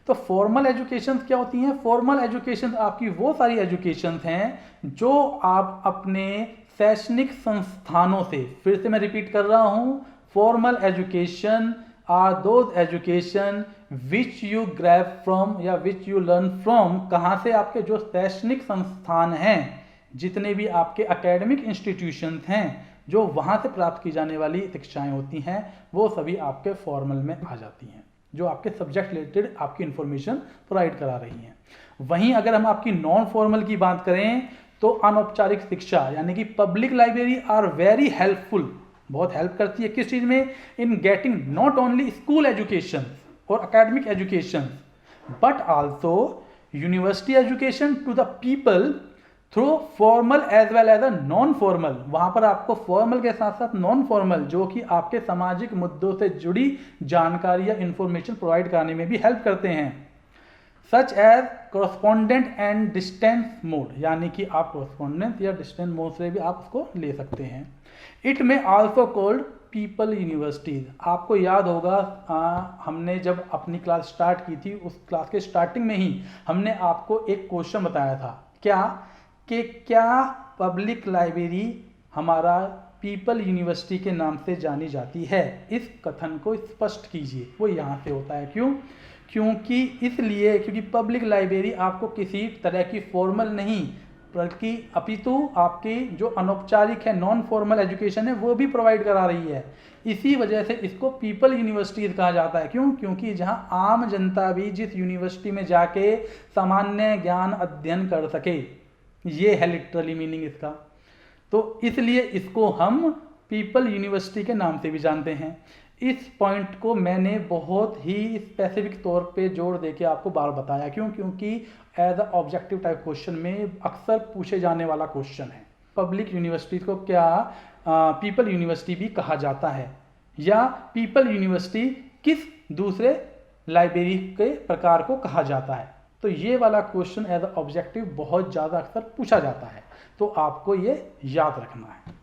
तो फॉर्मल एजुकेशन क्या होती हैं? फॉर्मल एजुकेशन आपकी वो सारी एजुकेशन हैं जो आप अपने शैक्षणिक संस्थानों से, फिर से मैं रिपीट कर रहा हूं, formal education are those education which you grab from या विच यू लर्न फ्रॉम, कहाँ से? आपके जो शैक्षणिक संस्थान हैं, जितने भी आपके एकेडमिक इंस्टीट्यूशंस हैं, जो वहाँ से प्राप्त की जाने वाली शिक्षाएं होती हैं वो सभी आपके फॉर्मल में आ जाती हैं, जो आपके सब्जेक्ट रिलेटेड आपकी इंफॉर्मेशन प्रोवाइड करा रही हैं। वहीं अगर हम आपकी नॉन फॉर्मल की बात करें तो अनौपचारिक शिक्षा यानी कि public library are very helpful, बहुत हेल्प करती है किस चीज़ में? In getting not only school education और academic education but also university education to the people through formal as well as a non formal. वहाँ पर आपको फॉर्मल के साथ साथ नॉन फॉर्मल जो कि आपके सामाजिक मुद्दों से जुड़ी जानकारी या इंफॉर्मेशन प्रोवाइड कराने में भी हेल्प करते हैं। Such as correspondent and distance mode, यानी कि आप कोरस्पॉन्डेंस या डिस्टेंस मोड से भी आप उसको ले सकते हैं। इट में आल्सो कॉल्ड पीपल यूनिवर्सिटीज। आपको याद होगा हमने जब अपनी क्लास स्टार्ट की थी, उस क्लास के स्टार्टिंग में ही हमने आपको एक क्वेश्चन बताया था, क्या पब्लिक लाइब्रेरी हमारा पीपल यूनिवर्सिटी के नाम से जानी जाती है? इस कथन को स्पष्ट कीजिए। वो यहाँ से होता है, क्यों? क्योंकि पब्लिक लाइब्रेरी आपको किसी तरह की फॉर्मल नहीं बल्कि अपितु आपकी जो अनौपचारिक है, नॉन फॉर्मल एजुकेशन है, वो भी प्रोवाइड करा रही है। इसी वजह से इसको पीपल यूनिवर्सिटीज कहा जाता है। क्यों? क्योंकि जहाँ आम जनता भी जिस यूनिवर्सिटी में जाके सामान्य ज्ञान अध्ययन कर सके, ये है लिटरली मीनिंग इसका। तो इसलिए इसको हम पीपल यूनिवर्सिटी के नाम से भी जानते हैं। इस पॉइंट को मैंने बहुत ही स्पेसिफिक तौर पे जोड़ देके आपको बार बताया। क्यों? क्योंकि as a objective type question में अक्सर पूछे जाने वाला क्वेश्चन है। पब्लिक यूनिवर्सिटी को क्या पीपल यूनिवर्सिटी भी कहा जाता है, या पीपल यूनिवर्सिटी किस दूसरे लाइब्रेरी के प्रकार को कहा जाता है? तो ये वाला क्वेश्चन एज अ ऑब्जेक्टिव बहुत ज़्यादा अक्सर पूछा जाता है, तो आपको ये याद रखना है।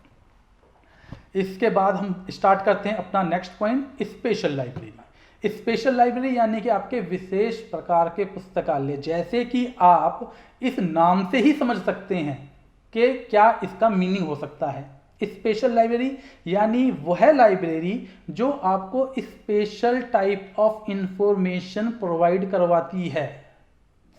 इसके बाद हम स्टार्ट करते हैं अपना next point, special library. Special library यानी कि आपके विशेष प्रकार के पुस्तकालय। जैसे कि आप इस नाम से ही समझ सकते हैं कि क्या इसका मीनिंग हो सकता है। स्पेशल लाइब्रेरी यानी वह लाइब्रेरी जो आपको special type of information provide करवाती है।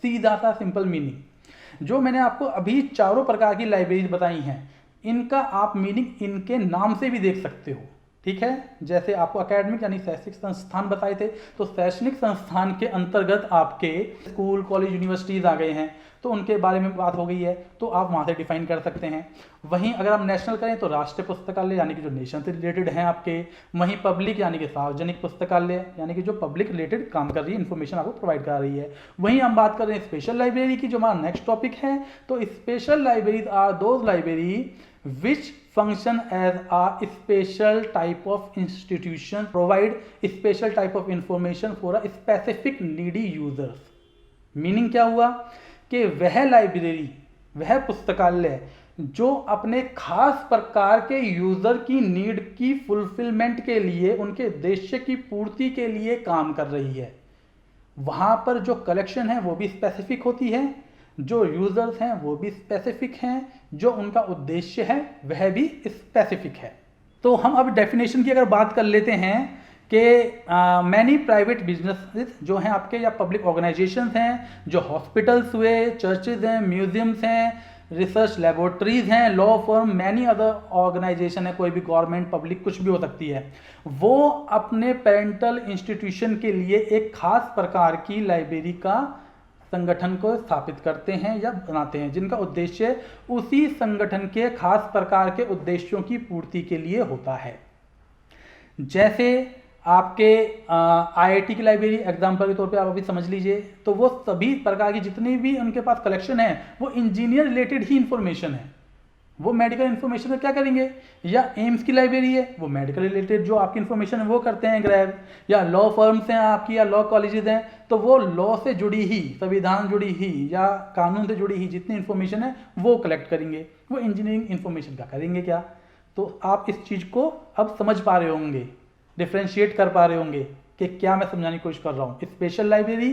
सीधा सा सिंपल मीनिंग। जो मैंने आपको अभी चारों प्रकार की लाइब्रेरी बताई हैं, इनका आप मीनिंग इनके नाम से भी देख सकते हो। ठीक है, जैसे आपको एकेडमिक यानी शैक्षिक संस्थान बताए थे, तो शैक्षणिक संस्थान के अंतर्गत आपके स्कूल, कॉलेज, यूनिवर्सिटीज़ आ गए हैं, तो उनके बारे में बात हो गई है, तो आप वहाँ से डिफाइन कर सकते हैं। वहीं अगर हम नेशनल करें तो राष्ट्रीय पुस्तकालय यानी कि जो नेशन से रिलेटेड हैं आपके। वहीं पब्लिक यानी कि सार्वजनिक पुस्तकालय यानी कि जो पब्लिक रिलेटेड काम कर रही है, इन्फॉर्मेशन आपको प्रोवाइड कर रही है। वहीं हम बात कर रहे हैं स्पेशल लाइब्रेरी की, जो हमारा नेक्स्ट टॉपिक है। तो special libraries are those library which function as a special type of institution, provide special type of information for a specific needy users। Meaning क्या हुआ कि वह लाइब्रेरी, वह पुस्तकालय जो अपने खास प्रकार के यूजर की नीड की फुलफिलमेंट के लिए, उनके उद्देश्य की पूर्ति के लिए काम कर रही है। वहाँ पर जो कलेक्शन है वो भी स्पेसिफिक होती है, जो यूजर्स हैं वो भी स्पेसिफिक हैं, जो उनका उद्देश्य है वह भी स्पेसिफिक है। तो हम अब डेफिनेशन की अगर बात कर लेते हैं कि मैनी प्राइवेट बिजनेसेस जो हैं आपके, या पब्लिक ऑर्गेनाइजेशंस हैं, जो हॉस्पिटल्स हुए, चर्चेज हैं, म्यूजियम्स हैं, रिसर्च लेबोरेटरीज हैं, law firm, many other organization है, कोई भी गवर्नमेंट, पब्लिक, कुछ भी हो सकती है, वो अपने पेरेंटल इंस्टीट्यूशन के लिए एक खास प्रकार की लाइब्रेरी का संगठन को स्थापित करते हैं या बनाते हैं, जिनका उद्देश्य उसी संगठन के खास प्रकार के उद्देश्यों की पूर्ति के लिए होता है। जैसे आपके आईआईटी की लाइब्रेरी एग्जाम्पल के तौर पे आप अभी समझ लीजिए, तो वो सभी प्रकार की जितनी भी उनके पास कलेक्शन है वो इंजीनियर रिलेटेड ही इंफॉर्मेशन है। वो मेडिकल इन्फॉर्मेशन में क्या करेंगे, या एम्स की लाइब्रेरी है वो मेडिकल रिलेटेड जो आपकी इन्फॉर्मेशन है वो करते हैं ग्रैब, या लॉ फर्म्स हैं आपकी, या लॉ कॉलेजेस हैं तो वो लॉ से जुड़ी ही, संविधान जुड़ी ही या कानून से जुड़ी ही जितनी इन्फॉर्मेशन है वो कलेक्ट करेंगे। वो इंजीनियरिंग इन्फॉर्मेशन का करेंगे क्या? तो आप इस चीज़ को अब समझ पा रहे होंगे, डिफ्रेंशिएट कर पा रहे होंगे कि क्या मैं समझाने की कोशिश कर रहा हूँ। Special library,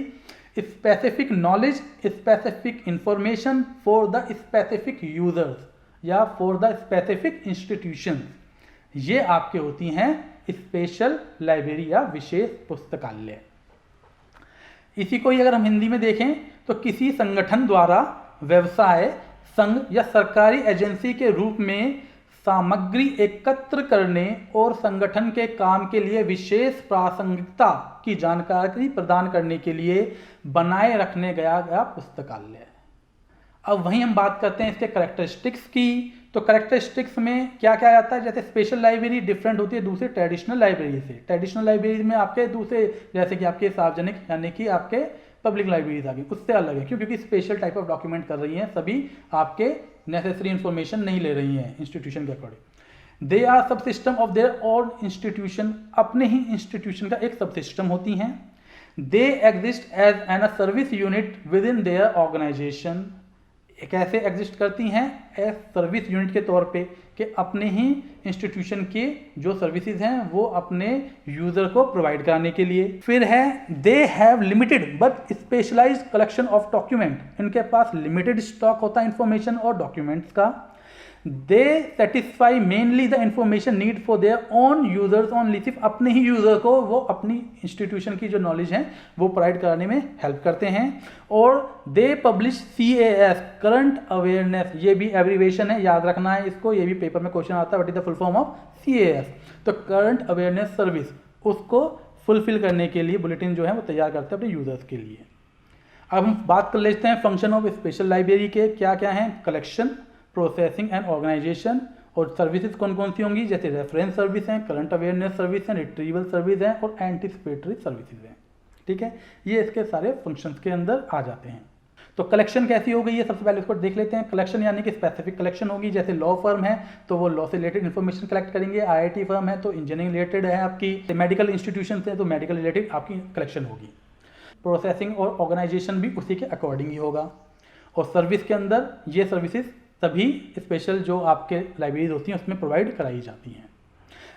specific knowledge, specific information for the specific users या फॉर द स्पेसिफिक इंस्टीट्यूशन, ये आपके होती हैं स्पेशल लाइब्रेरी या विशेष पुस्तकालय। इसी को ही अगर हम हिंदी में देखें तो किसी संगठन द्वारा व्यवसाय, संघ या सरकारी एजेंसी के रूप में सामग्री एकत्र करने और संगठन के काम के लिए विशेष प्रासंगिकता की जानकारी प्रदान करने के लिए बनाए रखने गया पुस्तकालय। अब वहीं हम बात करते हैं इसके कैरेक्टरिस्टिक्स की। तो कैरेक्टरिस्टिक्स में क्या क्या आता है? जैसे स्पेशल लाइब्रेरी डिफरेंट होती है दूसरे ट्रेडिशनल लाइब्रेरी से। ट्रेडिशनल लाइब्रेरी में आपके दूसरे, जैसे कि आपके सार्वजनिक यानी कि आपके पब्लिक लाइब्रेरीज आ गई, उससे अलग है। क्यों? क्योंकि स्पेशल टाइप ऑफ डॉक्यूमेंट कर रही हैं, सभी आपके नेसेसरी इंफॉर्मेशन नहीं ले रही हैं इंस्टीट्यूशन के according. They are sub system of their own institution, अपने ही इंस्टीट्यूशन का एक सब सिस्टम होती हैं। They exist as an a service unit within their organization, कैसे एग्जिस्ट करती हैं? एज सर्विस यूनिट के तौर पे, कि अपने ही इंस्टीट्यूशन की जो सर्विसेज हैं वो अपने यूजर को प्रोवाइड कराने के लिए। फिर है they have limited but specialized collection of document, इनके पास लिमिटेड स्टॉक होता है इंफॉर्मेशन और डॉक्यूमेंट्स का। They satisfy mainly the information need for their own users only, सिर्फ अपने ही यूजर को वो अपनी इंस्टीट्यूशन की जो नॉलेज है वो प्रोवाइड कराने में हेल्प करते हैं। और they publish CAS, current awareness, ये भी एब्रीवेशन है, याद रखना है इसको, ये भी पेपर में क्वेश्चन आता है, what is the full form of CAS? तो करंट अवेयरनेस सर्विस, उसको फुलफिल करने के लिए बुलेटिन जो है वो तैयार करते हैं अपने यूजर्स के लिए। अब हम बात कर लेते हैं फंक्शन ऑफ स्पेशल लाइब्रेरी के क्या क्या हैं। कलेक्शन, प्रोसेसिंग एंड ऑर्गेनाइजेशन, और सर्विसेज कौन कौन सी होंगी, जैसे रेफरेंस सर्विस हैं, करंट अवेयरनेस सर्विस हैं, रिट्रीवल सर्विस हैं और एंटिसिपेटरी सर्विसेज हैं। ठीक है, ये इसके सारे फंक्शंस के अंदर आ जाते हैं। तो कलेक्शन कैसी हो गई है, सबसे पहले इसको देख लेते हैं। कलेक्शन यानी कि स्पेसिफिक कलेक्शन होगी, जैसे लॉ फर्म है तो वो लॉ से रिलेटेड इन्फॉर्मेशन कलेक्ट करेंगे, आईआईटी फर्म है तो इंजीनियरिंग रिलेटेड है आपकी, मेडिकल इंस्टीट्यूशन है तो मेडिकल रिलेटेड आपकी कलेक्शन होगी। प्रोसेसिंग और ऑर्गेनाइजेशन भी उसी के अकॉर्डिंग ही होगा। और सर्विस के अंदर ये सर्विसेज सभी स्पेशल जो आपके लाइब्रेरी होती हैं उसमें प्रोवाइड कराई जाती हैं।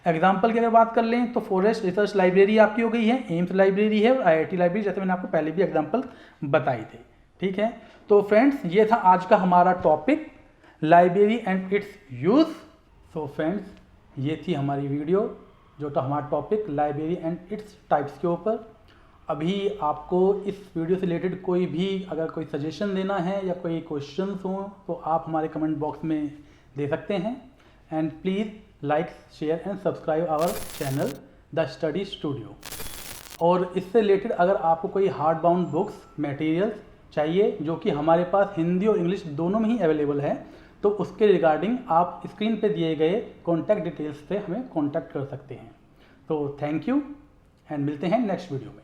एग्जाम्पल की अगर बात कर लें तो फॉरेस्ट रिसर्च लाइब्रेरी आपकी हो गई है, एम्स लाइब्रेरी है और आईआईटी लाइब्रेरी, जैसे मैंने आपको पहले भी एग्जाम्पल बताई थे। ठीक है, तो फ्रेंड्स ये था आज का हमारा topic library and it's use. So friends ये थी हमारी वीडियो जो था हमारा topic library and its types के ऊपर। अभी आपको इस वीडियो से रिलेटेड कोई भी अगर कोई सजेशन देना है या कोई क्वेश्चंस हो तो आप हमारे कमेंट बॉक्स में दे सकते हैं। And please like share and subscribe our channel the study studio. और इससे रिलेटेड अगर आपको कोई हार्ड बाउंड बुक्स मटेरियल्स चाहिए जो कि हमारे पास हिंदी और इंग्लिश दोनों में ही अवेलेबल है तो उसके रिगार्डिंग आप स्क्रीन पे दिए गए कॉन्टैक्ट डिटेल्स से हमें कॉन्टैक्ट कर सकते हैं। तो थैंक यू एंड मिलते हैं नेक्स्ट वीडियो में।